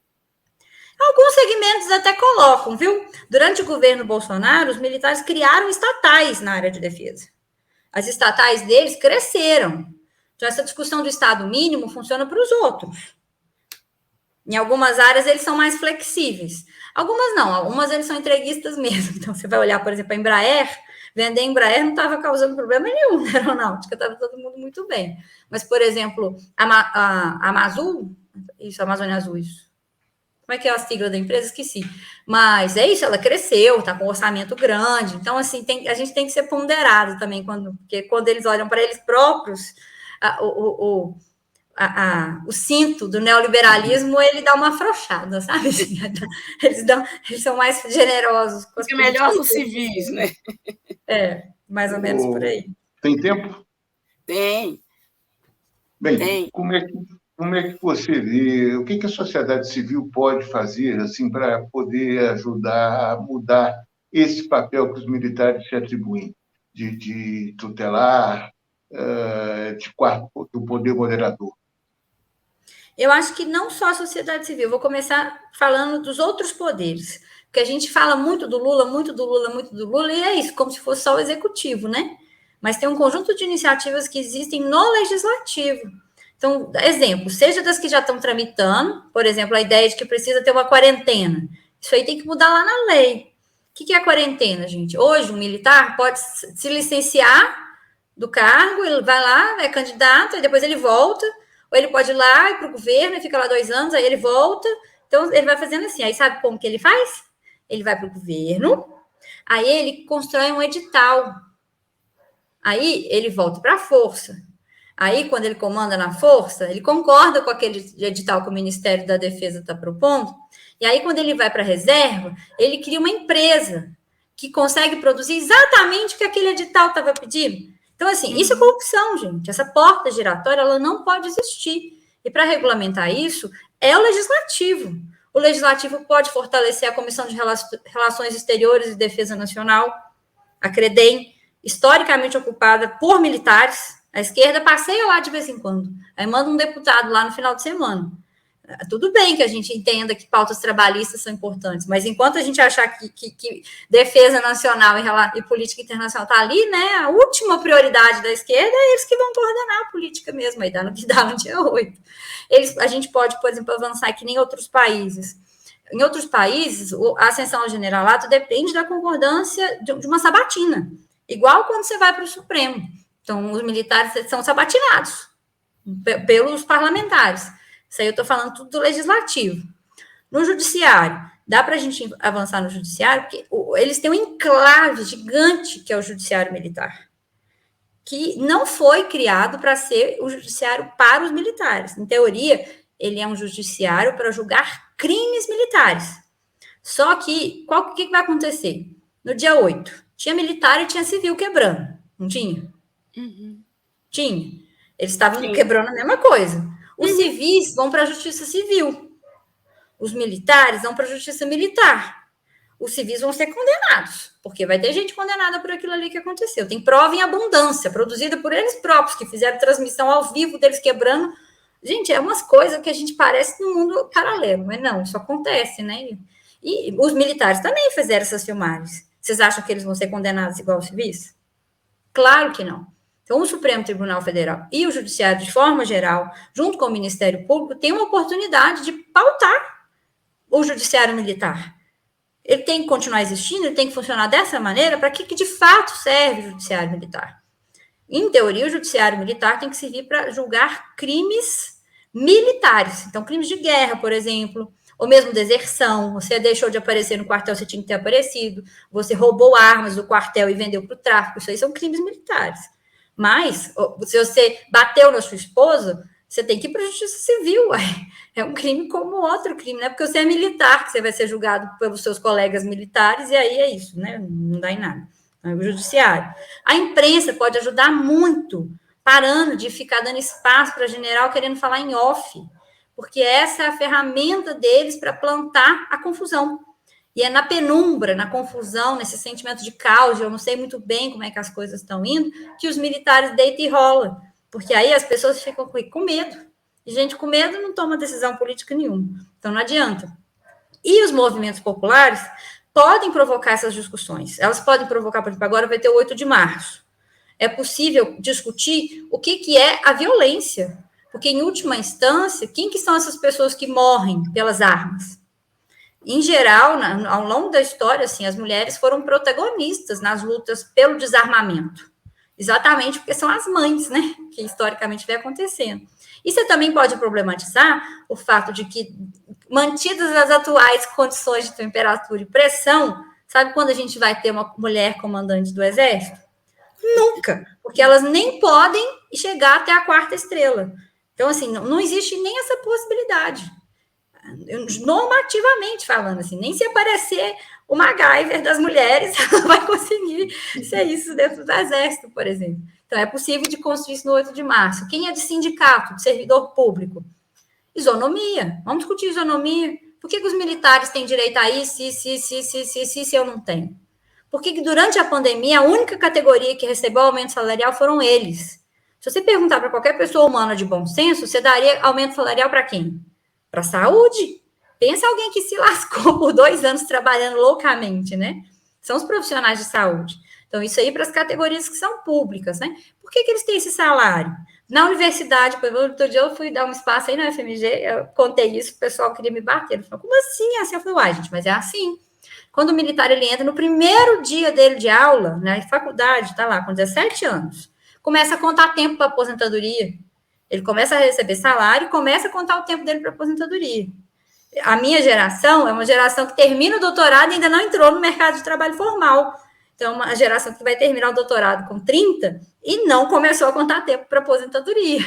Alguns segmentos até colocam, viu? Durante o governo Bolsonaro, os militares criaram estatais na área de defesa. As estatais deles cresceram. Então, essa discussão do Estado mínimo funciona para os outros. Em algumas áreas, eles são mais flexíveis. Algumas não, algumas eles são entreguistas mesmo. Então, você vai olhar, por exemplo, a Embraer, vender a Embraer não estava causando problema nenhum na aeronáutica, estava todo mundo muito bem. Mas, por exemplo, a Amazul, isso, a Amazônia Azul, isso. Como é que é a sigla da empresa? Esqueci. Mas é isso, ela cresceu, está com um orçamento grande. Então, assim, a gente tem que ser ponderado também, porque quando eles olham para eles próprios, o cinto do neoliberalismo, ele dá uma afrouxada, sabe? Eles são mais generosos. Porque melhor os civis, né? É, mais ou menos por aí. Tem tempo? Tem. Bem, tem. Como é que você vê, o que a sociedade civil pode fazer assim, para poder ajudar a mudar esse papel que os militares se atribuem, de tutelar, do poder moderador? Eu acho que não só a sociedade civil, vou começar falando dos outros poderes, porque a gente fala muito do Lula, e é isso, como se fosse só o executivo, né? Mas tem um conjunto de iniciativas que existem no legislativo. Então, exemplo, seja das que já estão tramitando, por exemplo, a ideia de que precisa ter uma quarentena. Isso aí tem que mudar lá na lei. O que é a quarentena, gente? Hoje, um militar pode se licenciar do cargo, ele vai lá, é candidato, e depois ele volta, ou ele pode ir lá e para o governo, e fica lá 2 anos, aí ele volta. Então, ele vai fazendo assim. Aí, sabe como que ele faz? Ele vai para o governo, aí ele constrói um edital. Aí, ele volta para a força. Aí, quando ele comanda na força, ele concorda com aquele edital que o Ministério da Defesa está propondo, e aí, quando ele vai para a reserva, ele cria uma empresa que consegue produzir exatamente o que aquele edital estava pedindo. Então, assim, isso é corrupção, gente. Essa porta giratória, ela não pode existir. E para regulamentar isso, é o legislativo. O legislativo pode fortalecer a Comissão de Relações Exteriores e Defesa Nacional, a CREDEM, historicamente ocupada por militares. A esquerda passeia lá de vez em quando. Aí manda um deputado lá no final de semana. Tudo bem que a gente entenda que pautas trabalhistas são importantes, mas enquanto a gente achar que defesa nacional e política internacional está ali, né, a última prioridade da esquerda é eles que vão coordenar a política mesmo, aí dá no que dá no dia 8. A gente pode, por exemplo, avançar que nem outros países. Em outros países, a ascensão ao generalato depende da concordância de uma sabatina, igual quando você vai para o Supremo. Então, os militares são sabatinados pelos parlamentares. Isso aí eu estou falando tudo do legislativo. No judiciário, dá para a gente avançar no judiciário, porque eles têm um enclave gigante que é o judiciário militar, que não foi criado para ser o judiciário para os militares. Em teoria, ele é um judiciário para julgar crimes militares. Só que, o que vai acontecer? No dia 8, tinha militar e tinha civil quebrando. Não tinha? Tinha. Eles estavam quebrando a mesma coisa. Os civis vão para a justiça civil. Os militares vão para a justiça militar. os civis vão ser condenados, porque vai ter gente condenada por aquilo ali que aconteceu. Tem prova em abundância, produzida por eles próprios, que fizeram transmissão ao vivo deles quebrando. Gente, é umas coisas que a gente parece num mundo paralelo, mas não, isso acontece, né? E os militares também fizeram essas filmagens. Vocês acham que eles vão ser condenados igual os civis? Claro que não. Então, o Supremo Tribunal Federal e o Judiciário, de forma geral, junto com o Ministério Público, têm uma oportunidade de pautar o Judiciário Militar. Ele tem que continuar existindo, ele tem que funcionar dessa maneira, para que de fato serve o Judiciário Militar? Em teoria, o Judiciário Militar tem que servir para julgar crimes militares. Então, crimes de guerra, por exemplo, ou mesmo deserção, você deixou de aparecer no quartel, você tinha que ter aparecido, você roubou armas do quartel e vendeu para o tráfico, isso aí são crimes militares. Mas, se você bateu na sua esposa, você tem que ir para a justiça civil, ué. É um crime como outro crime, não é porque você é militar que você vai ser julgado pelos seus colegas militares, e aí é isso, né? Não dá em nada. É o judiciário. A imprensa pode ajudar muito, parando de ficar dando espaço para general querendo falar em off, porque essa é a ferramenta deles para plantar a confusão. E é na penumbra, na confusão, nesse sentimento de caos, eu não sei muito bem como é que as coisas estão indo, que os militares deitam e rolam. Porque aí as pessoas ficam com medo. E gente com medo não toma decisão política nenhuma. Então não adianta. E os movimentos populares podem provocar essas discussões. Elas podem provocar, por exemplo, agora vai ter o 8 de março. É possível discutir o que é a violência. Porque, em última instância, quem que são essas pessoas que morrem pelas armas? Em geral, ao longo da história, assim, as mulheres foram protagonistas nas lutas pelo desarmamento. Exatamente porque são as mães, né? Que historicamente vem acontecendo. E você também pode problematizar o fato de que, mantidas as atuais condições de temperatura e pressão, sabe quando a gente vai ter uma mulher comandante do Exército? Nunca, porque elas nem podem chegar até a 4ª estrela. Então, assim, não existe nem essa possibilidade. Normativamente falando, assim, nem se aparecer o MacGyver das mulheres, ela vai conseguir ser isso dentro do Exército, por exemplo. Então, é possível de construir isso no 8 de março. Quem é de sindicato, de servidor público? Isonomia. Vamos discutir isonomia. Por que os militares têm direito a isso, se eu não tenho? Por que durante a pandemia, a única categoria que recebeu aumento salarial foram eles? Se você perguntar para qualquer pessoa humana de bom senso, você daria aumento salarial para quem? Para a saúde. Pensa alguém que se lascou por 2 anos trabalhando loucamente, né? São os profissionais de saúde. Então, isso aí para as categorias que são públicas, né? Por que eles têm esse salário? Na universidade, por exemplo, outro dia eu fui dar um espaço aí na FMG, eu contei isso, o pessoal queria me bater. Ele falou, como assim? Assim, eu falei, uai, gente, mas é assim. Quando o militar ele entra no primeiro dia dele de aula, na faculdade, tá lá, com 17 anos, começa a contar tempo para aposentadoria. Ele começa a receber salário e começa a contar o tempo dele para aposentadoria. A minha geração é uma geração que termina o doutorado e ainda não entrou no mercado de trabalho formal. Então, uma geração que vai terminar o doutorado com 30 e não começou a contar tempo para aposentadoria.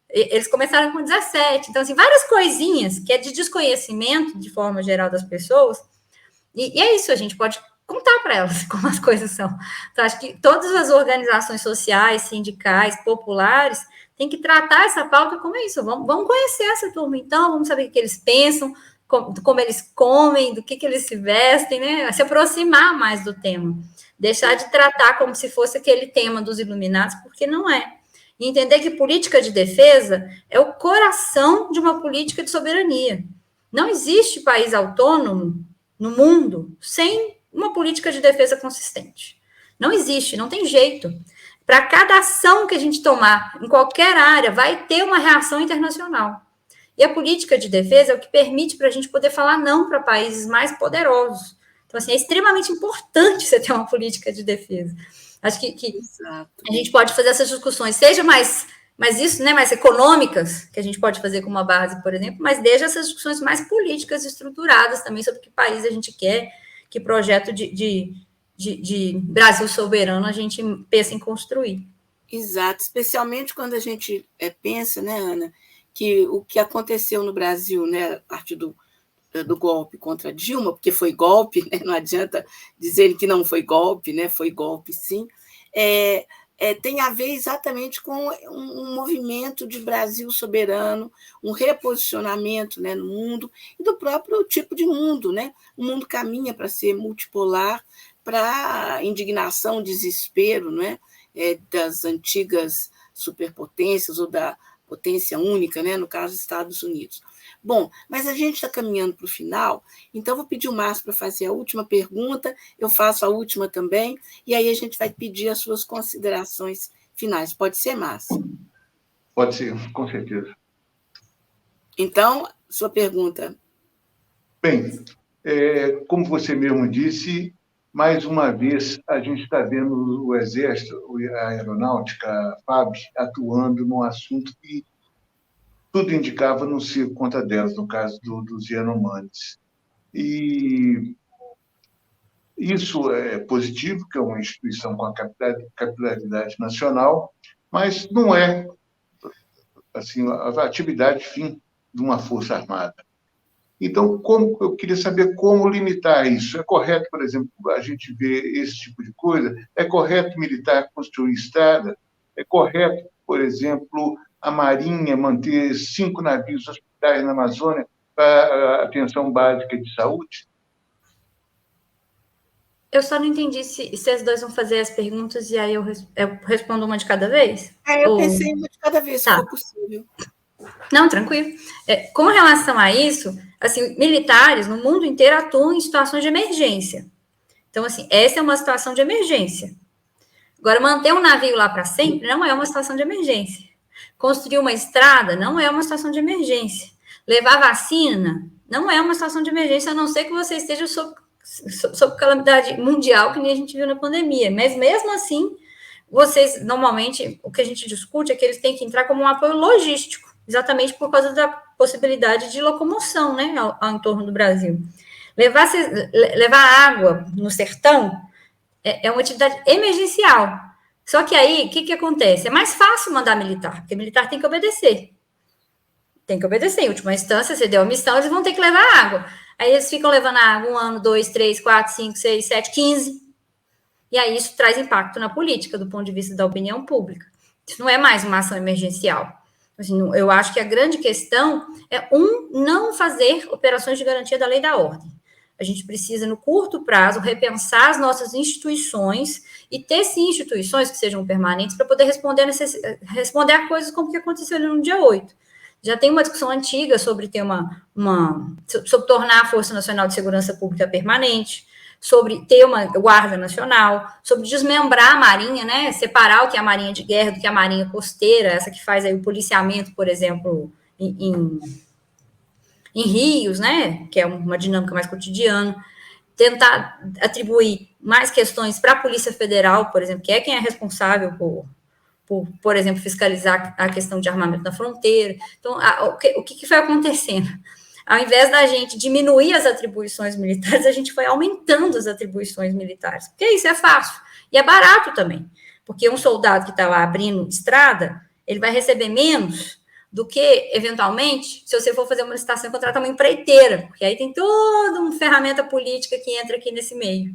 Eles começaram com 17. Então, assim, várias coisinhas que é de desconhecimento, de forma geral, das pessoas. E é isso, a gente pode contar para elas como as coisas são. Então, acho que todas as organizações sociais, sindicais, populares, têm que tratar essa pauta como isso. Vamos conhecer essa turma, então, vamos saber o que eles pensam, como eles comem, do que eles se vestem, né? Se aproximar mais do tema. Deixar de tratar como se fosse aquele tema dos iluminados, porque não é. E entender que política de defesa é o coração de uma política de soberania. Não existe país autônomo no mundo sem uma política de defesa consistente. Não existe, não tem jeito. Para cada ação que a gente tomar em qualquer área, vai ter uma reação internacional. E a política de defesa é o que permite para a gente poder falar não para países mais poderosos. Então, assim, é extremamente importante você ter uma política de defesa. Acho que a gente pode fazer essas discussões, seja mais isso, né, mais econômicas, que a gente pode fazer com uma base, por exemplo, mas desde essas discussões mais políticas estruturadas também sobre que país a gente quer, que projeto de Brasil soberano a gente pensa em construir. Exato, especialmente quando a gente pensa, né, Ana, que o que aconteceu no Brasil, né, a partir do golpe contra Dilma, porque foi golpe, né, não adianta dizer que não foi golpe, né, foi golpe sim, tem a ver exatamente com um movimento de Brasil soberano, um reposicionamento, né, no mundo, e do próprio tipo de mundo. Né? O mundo caminha para ser multipolar, para indignação, desespero, né, das antigas superpotências ou da potência única, né, no caso, Estados Unidos. Bom, mas a gente está caminhando para o final, então vou pedir o Márcio para fazer a última pergunta, eu faço a última também, e aí a gente vai pedir as suas considerações finais. Pode ser, Márcio? Pode ser, com certeza. Então, sua pergunta. Bem, como você mesmo disse, mais uma vez a gente está vendo o Exército, a Aeronáutica, a FAB, atuando num assunto que tudo indicava não ser conta delas, no caso dos Yanomamis. E isso é positivo, que é uma instituição com a capilaridade nacional, mas não é assim, a atividade fim de uma força armada. Então, eu queria saber como limitar isso. É correto, por exemplo, a gente ver esse tipo de coisa? É correto militar construir estrada? É correto, por exemplo, a Marinha manter 5 navios hospitais na Amazônia para atenção básica de saúde? Eu só não entendi se as dois vão fazer as perguntas e aí eu respondo uma de cada vez? Eu pensei uma de cada vez, se for possível. Não, tranquilo. Com relação a isso, assim, militares no mundo inteiro atuam em situações de emergência. Então, assim, essa é uma situação de emergência. Agora, manter um navio lá para sempre não é uma situação de emergência. Construir uma estrada não é uma situação de emergência. Levar vacina não é uma situação de emergência, a não ser que você esteja sob calamidade mundial, que nem a gente viu na pandemia. Mas, mesmo assim, vocês, normalmente, o que a gente discute é que eles têm que entrar como um apoio logístico, exatamente por causa da possibilidade de locomoção, né, ao entorno do Brasil. Levar água no sertão é uma atividade emergencial. Só que aí, o que acontece? É mais fácil mandar militar, porque militar tem que obedecer. Tem que obedecer. Em última instância, você deu a missão, eles vão ter que levar água. Aí eles ficam levando água 1 ano, 2, 3, 4, 5, 6, 7, 15. E aí isso traz impacto na política, do ponto de vista da opinião pública. Isso não é mais uma ação emergencial. Assim, eu acho que a grande questão é, não fazer operações de garantia da lei e da ordem. A gente precisa, no curto prazo, repensar as nossas instituições e ter, sim, instituições que sejam permanentes para poder responder a coisas como o que aconteceu ali no dia 8. Já tem uma discussão antiga sobre ter sobre tornar a Força Nacional de Segurança Pública permanente, sobre ter uma Guarda Nacional, sobre desmembrar a Marinha, né? Separar o que é a Marinha de Guerra do que é a Marinha Costeira, essa que faz aí o policiamento, por exemplo, em rios, né? Que é uma dinâmica mais cotidiana. Tentar atribuir mais questões para a Polícia Federal, por exemplo, que é quem é responsável por exemplo, fiscalizar a questão de armamento na fronteira. Então, o que foi acontecendo? Ao invés da gente diminuir as atribuições militares, a gente foi aumentando as atribuições militares. Porque isso é fácil. E é barato também. Porque um soldado que está lá abrindo estrada, ele vai receber menos do que, eventualmente, se você for fazer uma licitação e contratar uma empreiteira. Porque aí tem toda uma ferramenta política que entra aqui nesse meio.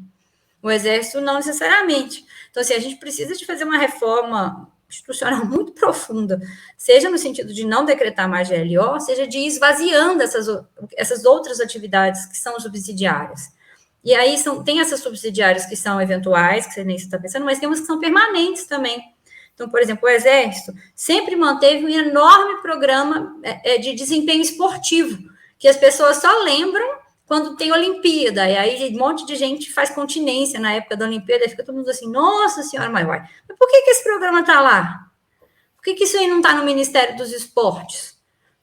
O Exército, não necessariamente. Então, assim, a gente precisa de fazer uma reforma institucional muito profunda, seja no sentido de não decretar mais GLO, seja de ir esvaziando essas outras atividades que são subsidiárias. E aí tem essas subsidiárias que são eventuais, que você nem está pensando, mas tem umas que são permanentes também. Então, por exemplo, o Exército sempre manteve um enorme programa de desempenho esportivo, que as pessoas só lembram quando tem Olimpíada, e aí um monte de gente faz continência na época da Olimpíada, e fica todo mundo assim, nossa senhora, mas por que esse programa está lá? Por que isso aí não está no Ministério dos Esportes?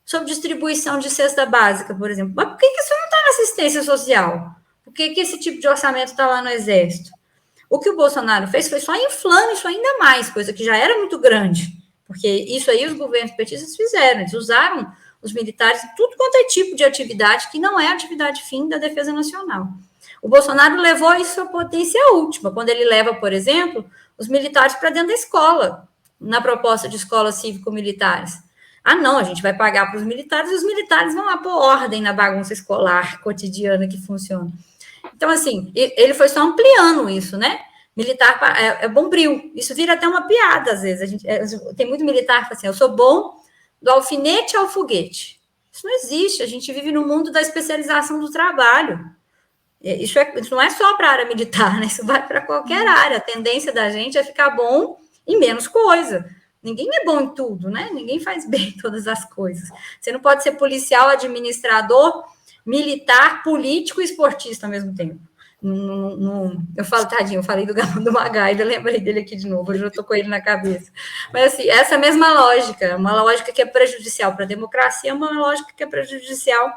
Sobre distribuição de cesta básica, por exemplo. Mas por que isso não está na assistência social? Por que esse tipo de orçamento está lá no Exército? O que o Bolsonaro fez foi só inflando isso ainda mais, coisa que já era muito grande, porque isso aí os governos petistas fizeram, eles usaram os militares, tudo quanto é tipo de atividade que não é atividade fim da defesa nacional. O Bolsonaro levou isso à potência última, quando ele leva, por exemplo, os militares para dentro da escola, na proposta de escolas cívico-militares. Ah, não, a gente vai pagar para os militares e os militares vão lá pôr ordem na bagunça escolar cotidiana que funciona. Então, assim, ele foi só ampliando isso, né? militar é bombril. Isso vira até uma piada, às vezes. Tem muito militar que fala assim, eu sou bom do alfinete ao foguete. Isso não existe. A gente vive no mundo da especialização do trabalho. Isso não é só para a área militar, né? Isso vai para qualquer área. A tendência da gente é ficar bom em menos coisa. Ninguém é bom em tudo, né? Ninguém faz bem em todas as coisas. Você não pode ser policial, administrador, militar, político e esportista ao mesmo tempo. Eu falo, tadinho, eu falei do Magaida, lembrei dele aqui de novo, hoje eu estou com ele na cabeça. Mas, assim, essa mesma lógica, uma lógica que é prejudicial para a democracia, é uma lógica que é prejudicial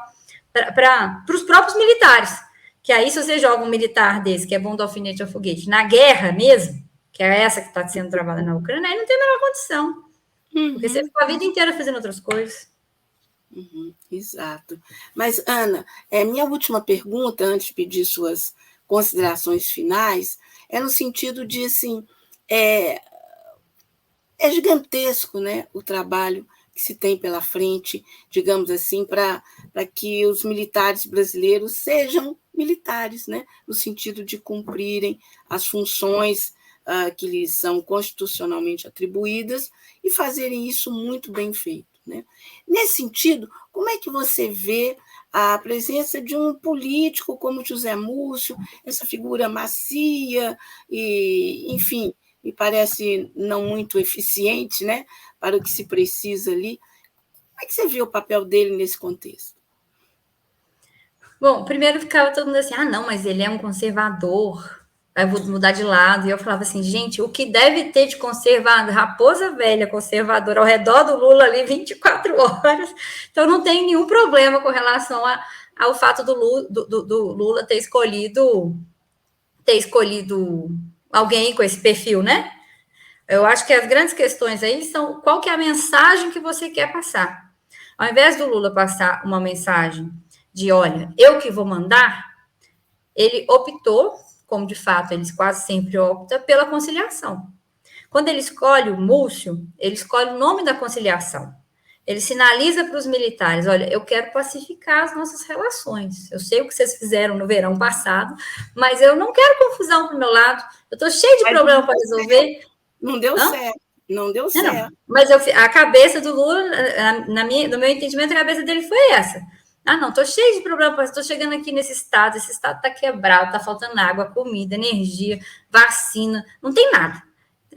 para os próprios militares. Que aí, se você joga um militar desse, que é bom do alfinete ao foguete, na guerra mesmo, que é essa que está sendo travada na Ucrânia, aí não tem a menor condição. Porque você ficou a vida inteira fazendo outras coisas. Exato. Mas, Ana, minha última pergunta, antes de pedir suas considerações finais, é no sentido de, assim, é gigantesco, né, o trabalho que se tem pela frente, digamos assim, para que os militares brasileiros sejam militares, né, no sentido de cumprirem as funções que lhes são constitucionalmente atribuídas e fazerem isso muito bem feito, né? Nesse sentido, como é que você vê a presença de um político como José Múcio, essa figura macia e, enfim, me parece não muito eficiente, né, para o que se precisa ali. Como é que você vê o papel dele nesse contexto? Bom, primeiro ficava todo mundo assim, não, mas ele é um conservador, aí vou mudar de lado. E eu falava assim, gente, o que deve ter de conservador, raposa velha conservadora ao redor do Lula ali 24 horas, então não tem nenhum problema com relação ao fato do Lula ter escolhido alguém com esse perfil, né? Eu acho que as grandes questões aí são qual que é a mensagem que você quer passar. Ao invés do Lula passar uma mensagem de, olha, eu que vou mandar, ele optou, como de fato eles quase sempre optam, pela conciliação. Quando ele escolhe o Múcio, ele escolhe o nome da conciliação. Ele sinaliza para os militares, olha, eu quero pacificar as nossas relações. Eu sei o que vocês fizeram no verão passado, mas eu não quero confusão para o meu lado. Eu estou cheio de problema para resolver. Não deu certo. Não deu certo. Não. Mas a cabeça do Lula, no meu entendimento, a cabeça dele foi essa. Não, estou cheio de problema, estou esse estado está quebrado, está faltando água, comida, energia, vacina, não tem nada.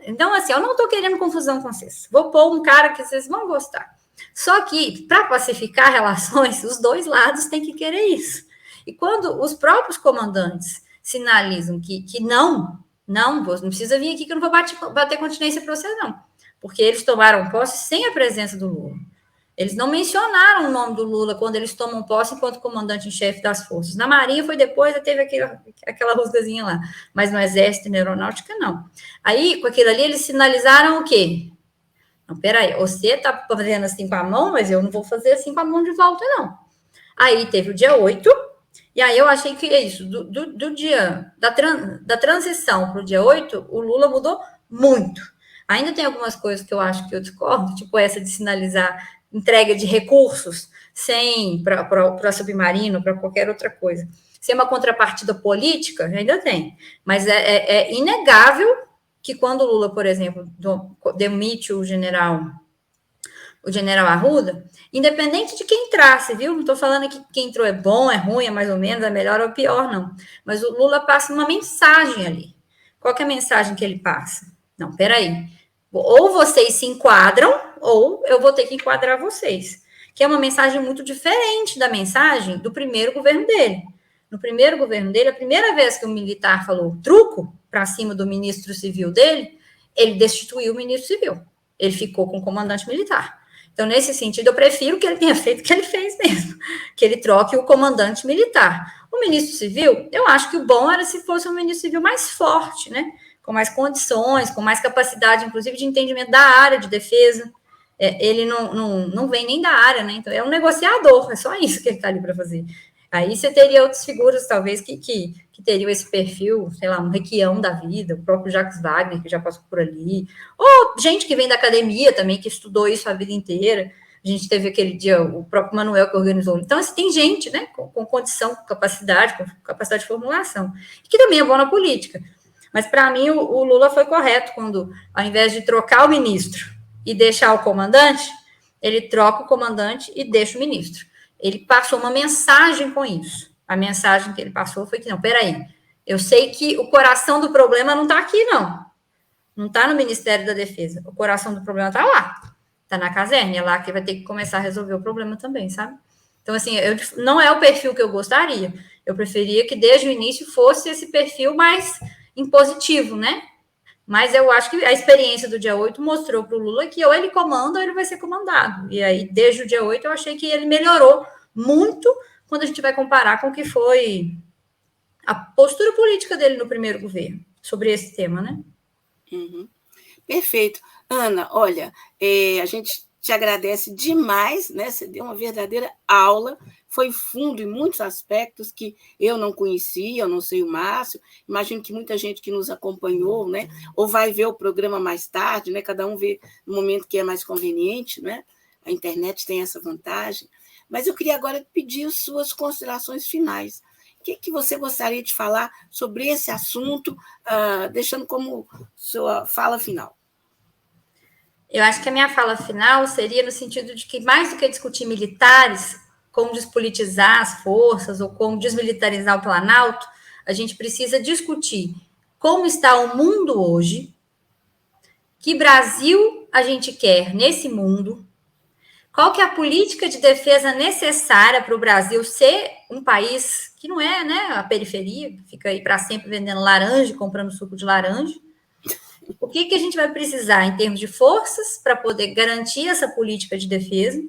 Então, assim, eu não estou querendo confusão com vocês. Vou pôr um cara que vocês vão gostar. Só que, para pacificar relações, os dois lados têm que querer isso. E quando os próprios comandantes sinalizam que não precisa vir aqui que eu não vou bater continência para você, não. Porque eles tomaram posse sem a presença do Lula. Eles não mencionaram o nome do Lula quando eles tomam posse enquanto comandante em chefe das forças. Na Marinha foi depois, teve aquela rusgazinha lá. Mas no Exército e na Aeronáutica, não. Aí, com aquilo ali, eles sinalizaram o quê? Não, peraí, você está fazendo assim com a mão, mas eu não vou fazer assim com a mão de volta, não. Aí teve o dia 8, e aí eu achei que é isso, do dia da transição para o dia 8, o Lula mudou muito. Ainda tem algumas coisas que eu acho que eu discordo, tipo essa de sinalizar entrega de recursos sem para submarino, para qualquer outra coisa. Sem uma contrapartida política, ainda tem. Mas é inegável que quando o Lula, por exemplo, demite o general Arruda, independente de quem entrasse, viu? Não estou falando que quem entrou é bom, é ruim, é mais ou menos, é melhor ou pior, não. Mas o Lula passa uma mensagem ali. Qual que é a mensagem que ele passa? Não, peraí. Ou vocês se enquadram, ou eu vou ter que enquadrar vocês. Que é uma mensagem muito diferente da mensagem do primeiro governo dele. No primeiro governo dele, a primeira vez que o militar falou truco para cima do ministro civil dele, ele destituiu o ministro civil. Ele ficou com o comandante militar. Então, nesse sentido, eu prefiro que ele tenha feito o que ele fez mesmo, que ele troque o comandante militar. O ministro civil, eu acho que o bom era se fosse um ministro civil mais forte, né? Com mais condições, com mais capacidade, inclusive, de entendimento da área de defesa. Ele não vem nem da área, né? Então, é um negociador, é só isso que ele está ali para fazer. Aí você teria outras figuras, talvez, que teriam esse perfil, sei lá, um Requião da vida, o próprio Jacques Wagner, que já passou por ali, ou gente que vem da academia também, que estudou isso a vida inteira. A gente teve aquele dia, o próprio Manuel que organizou. Então, assim, tem gente, né, com condição, com capacidade de formulação, que também é boa na política. Mas, para mim, o Lula foi correto quando, ao invés de trocar o ministro e deixar o comandante, ele troca o comandante e deixa o ministro. Ele passou uma mensagem com isso. A mensagem que ele passou foi que, não, peraí, eu sei que o coração do problema não está aqui, não. Não está no Ministério da Defesa. O coração do problema está lá. Está na caserna. É lá que vai ter que começar a resolver o problema também, sabe? Então, assim, não é o perfil que eu gostaria. Eu preferia que, desde o início, fosse esse perfil mais impositivo, né? Mas eu acho que a experiência do dia 8 mostrou para o Lula que ou ele comanda ou ele vai ser comandado. E aí, desde o dia 8, eu achei que ele melhorou muito quando a gente vai comparar com o que foi a postura política dele no primeiro governo sobre esse tema, né? Uhum. Perfeito. Ana, olha, a gente te agradece demais, né? Você deu uma verdadeira aula, foi fundo em muitos aspectos que eu não conhecia, eu não sei o Márcio, imagino que muita gente que nos acompanhou, né? Ou vai ver o programa mais tarde, né? Cada um vê no momento que é mais conveniente, né? A internet tem essa vantagem. Mas eu queria agora pedir as suas considerações finais. O que você gostaria de falar sobre esse assunto, deixando como sua fala final? Eu acho que a minha fala final seria no sentido de que, mais do que discutir militares, como despolitizar as forças ou como desmilitarizar o Planalto, a gente precisa discutir como está o mundo hoje, que Brasil a gente quer nesse mundo, qual que é a política de defesa necessária para o Brasil ser um país que não é, né, a periferia, fica aí para sempre vendendo laranja, comprando suco de laranja. O que a gente vai precisar em termos de forças para poder garantir essa política de defesa?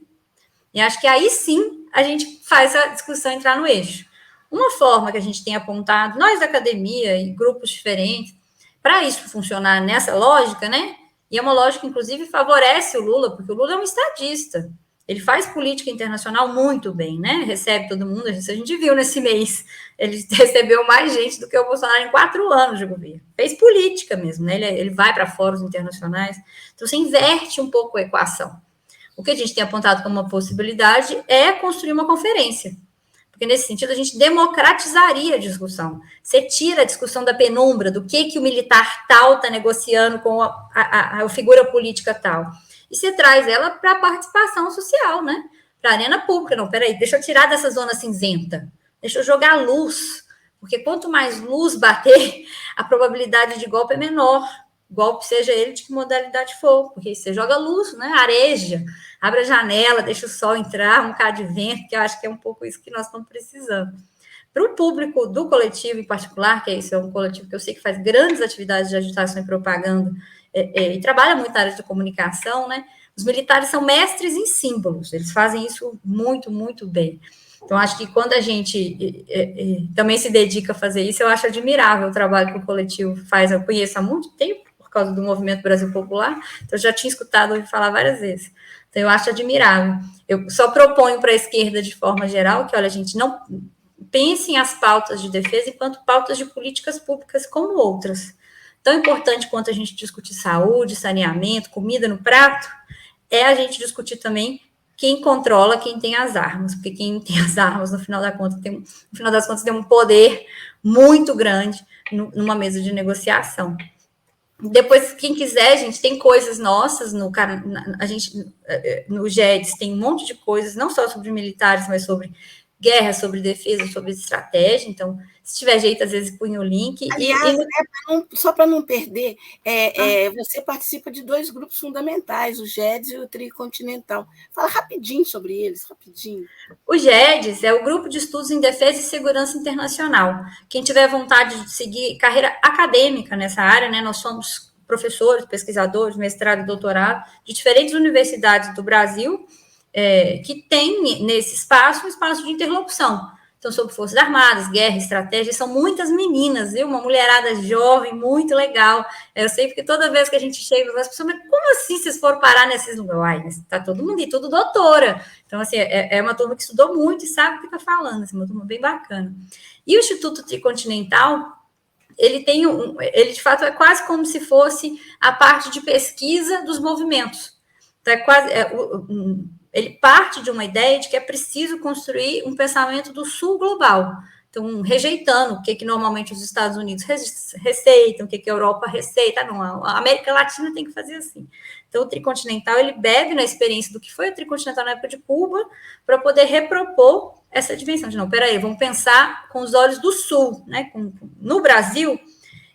E acho que aí sim a gente faz a discussão entrar no eixo. Uma forma que a gente tem apontado, nós da academia e grupos diferentes, para isso funcionar nessa lógica, né? E é uma lógica, inclusive, que favorece o Lula, porque o Lula é um estadista. Ele faz política internacional muito bem, né? Recebe todo mundo. A gente viu nesse mês. Ele recebeu mais gente do que o Bolsonaro em 4 anos de governo. Fez política mesmo, né? Ele vai para fóruns internacionais. Então, você inverte um pouco a equação. O que a gente tem apontado como uma possibilidade é construir uma conferência. Porque, nesse sentido, a gente democratizaria a discussão. Você tira a discussão da penumbra, do que o militar tal está negociando com a figura política tal. E você traz ela para a participação social, né? Para a arena pública. Não, peraí, deixa eu tirar dessa zona cinzenta. Deixa eu jogar luz. Porque quanto mais luz bater, a probabilidade de golpe é menor. Golpe, seja ele de que modalidade for. Porque você joga luz, né? Areja. Abre a janela, deixa o sol entrar, um bocado de vento, que eu acho que é um pouco isso que nós estamos precisando. Para o público do coletivo em particular, que é um coletivo que eu sei que faz grandes atividades de agitação e propaganda, e trabalha muito na área de comunicação, né? Os militares são mestres em símbolos, eles fazem isso muito, muito bem. Então, acho que quando a gente também se dedica a fazer isso, eu acho admirável o trabalho que o coletivo faz. Eu conheço há muito tempo, por causa do Movimento Brasil Popular, então eu já tinha escutado ele falar várias vezes. Então, eu acho admirável. Eu só proponho para a esquerda, de forma geral, que, olha, a gente não pense em as pautas de defesa enquanto pautas de políticas públicas como outras. Tão importante quanto a gente discutir saúde, saneamento, comida no prato, é a gente discutir também quem controla, quem tem as armas, porque quem tem as armas, no final das contas, tem um poder muito grande numa mesa de negociação. Depois, quem quiser, a gente tem coisas nossas no GEDS, tem um monte de coisas, não só sobre militares, mas sobre guerra, sobre defesa, sobre estratégia. Então, se tiver jeito, às vezes põe o link. Aliás, só para não perder, você participa de 2 grupos fundamentais, o GEDS e o Tricontinental. Fala rapidinho sobre eles, rapidinho. O GEDS é o Grupo de Estudos em Defesa e Segurança Internacional. Quem tiver vontade de seguir carreira acadêmica nessa área, né, nós somos professores, pesquisadores, mestrado e doutorado de diferentes universidades do Brasil, que tem nesse espaço um espaço de interlocução. Então, sobre Forças Armadas, guerra, estratégia, são muitas meninas, viu? Uma mulherada jovem, muito legal. Eu sei porque toda vez que a gente chega, as pessoas, mas como assim vocês foram parar nesses lugares? Uai, mas tá todo mundo e tudo doutora. Então, assim, é uma turma que estudou muito e sabe o que está falando, assim, uma turma bem bacana. E o Instituto Tricontinental, ele de fato é quase como se fosse a parte de pesquisa dos movimentos. Então, ele parte de uma ideia de que é preciso construir um pensamento do sul global. estão rejeitando o que normalmente os Estados Unidos receitam, o que a Europa receita. Não, a América Latina tem que fazer assim. Então, o tricontinental, ele bebe na experiência do que foi o tricontinental na época de Cuba, para poder repropor essa dimensão de, não, peraí, vamos pensar com os olhos do Sul, né? No Brasil,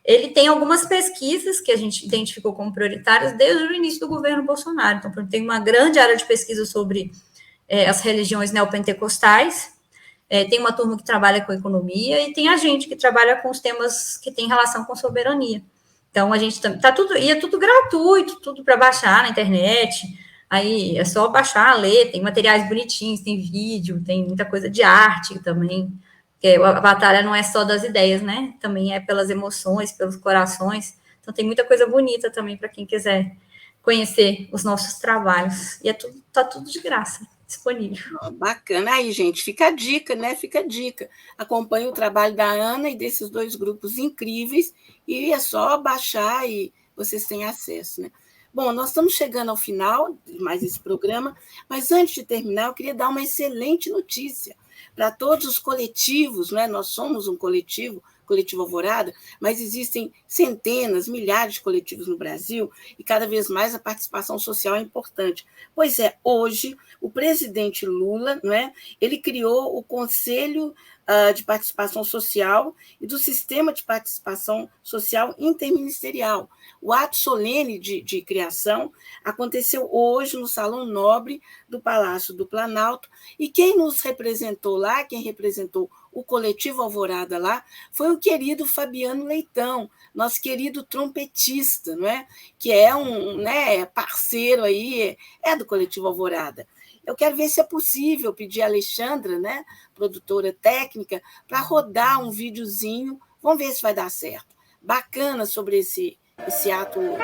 ele tem algumas pesquisas que a gente identificou como prioritárias desde o início do governo Bolsonaro. Então, tem uma grande área de pesquisa sobre as religiões neopentecostais, tem uma turma que trabalha com economia e tem a gente que trabalha com os temas que têm relação com soberania. Então, a gente tá tudo, e é tudo gratuito, tudo para baixar na internet. Aí é só baixar, ler, tem materiais bonitinhos, tem vídeo, tem muita coisa de arte também. Porque a batalha não é só das ideias, né? Também é pelas emoções, pelos corações. Então, tem muita coisa bonita também para quem quiser conhecer os nossos trabalhos. E tá tudo de graça, disponível. Bacana. Aí, gente, fica a dica, né? Fica a dica. Acompanhe o trabalho da Ana e desses dois grupos incríveis, e é só baixar e vocês têm acesso, né? Bom, nós estamos chegando ao final de mais esse programa, mas antes de terminar, eu queria dar uma excelente notícia para todos os coletivos, né? Nós somos um coletivo Alvorada, mas existem centenas, milhares de coletivos no Brasil e cada vez mais a participação social é importante. Pois é, hoje o presidente Lula, né, ele criou o Conselho de Participação Social e do Sistema de Participação Social Interministerial. O ato solene de criação aconteceu hoje no Salão Nobre do Palácio do Planalto, e quem nos representou lá, quem representou o coletivo Alvorada lá, foi o querido Fabiano Leitão, nosso querido trompetista, não é? Que é um, né, parceiro aí, é do coletivo Alvorada. Eu quero ver se é possível pedir a Alexandra, né, produtora técnica, para rodar um videozinho. Vamos ver se vai dar certo. Bacana sobre esse ato hoje.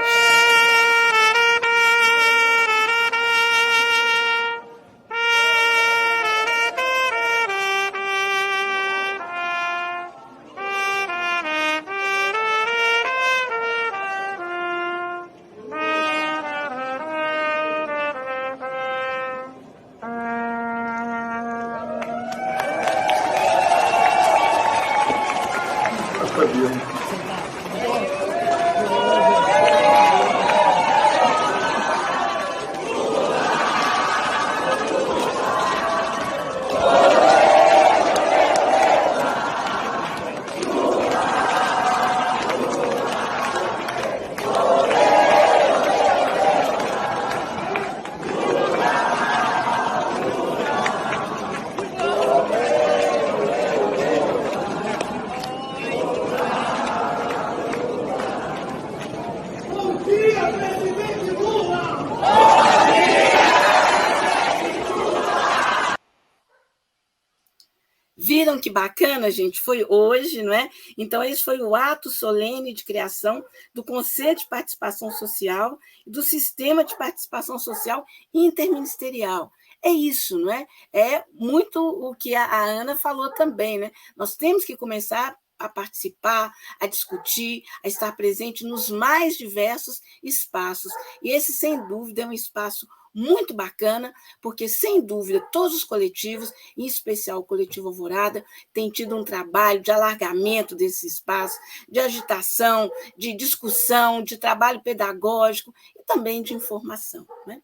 Viram que bacana, gente? Foi hoje, não é? Então, esse foi o ato solene de criação do Conselho de Participação Social e do Sistema de Participação Social Interministerial. É isso, não é? É muito o que a Ana falou também, né? Nós temos que começar a participar, a discutir, a estar presente nos mais diversos espaços. E esse, sem dúvida, é um espaço muito bacana, porque, sem dúvida, todos os coletivos, em especial o Coletivo Alvorada, têm tido um trabalho de alargamento desse espaço, de agitação, de discussão, de trabalho pedagógico e também de informação, né?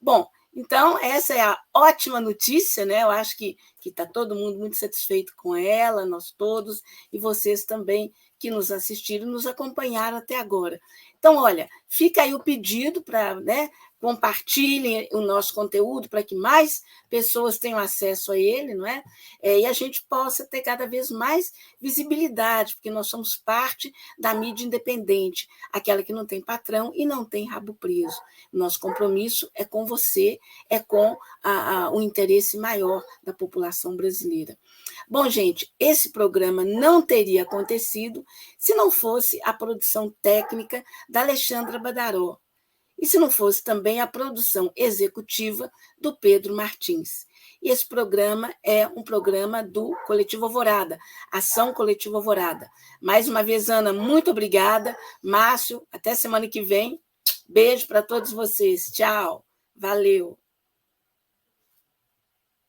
Bom, então, essa é a ótima notícia, né? Eu acho que está todo mundo muito satisfeito com ela, nós todos, e vocês também que nos assistiram, nos acompanharam até agora. Então, olha, fica aí o pedido para, né, compartilhem o nosso conteúdo para que mais pessoas tenham acesso a ele, não é? E a gente possa ter cada vez mais visibilidade, porque nós somos parte da mídia independente, aquela que não tem patrão e não tem rabo preso. Nosso compromisso é com você, é com o interesse maior da população brasileira. Bom, gente, esse programa não teria acontecido se não fosse a produção técnica da Alexandra Badaró, e se não fosse também a produção executiva do Pedro Martins. E esse programa é um programa do Coletivo Alvorada, Ação Coletivo Alvorada. Mais uma vez, Ana, muito obrigada. Márcio, até semana que vem. Beijo para todos vocês. Tchau. Valeu.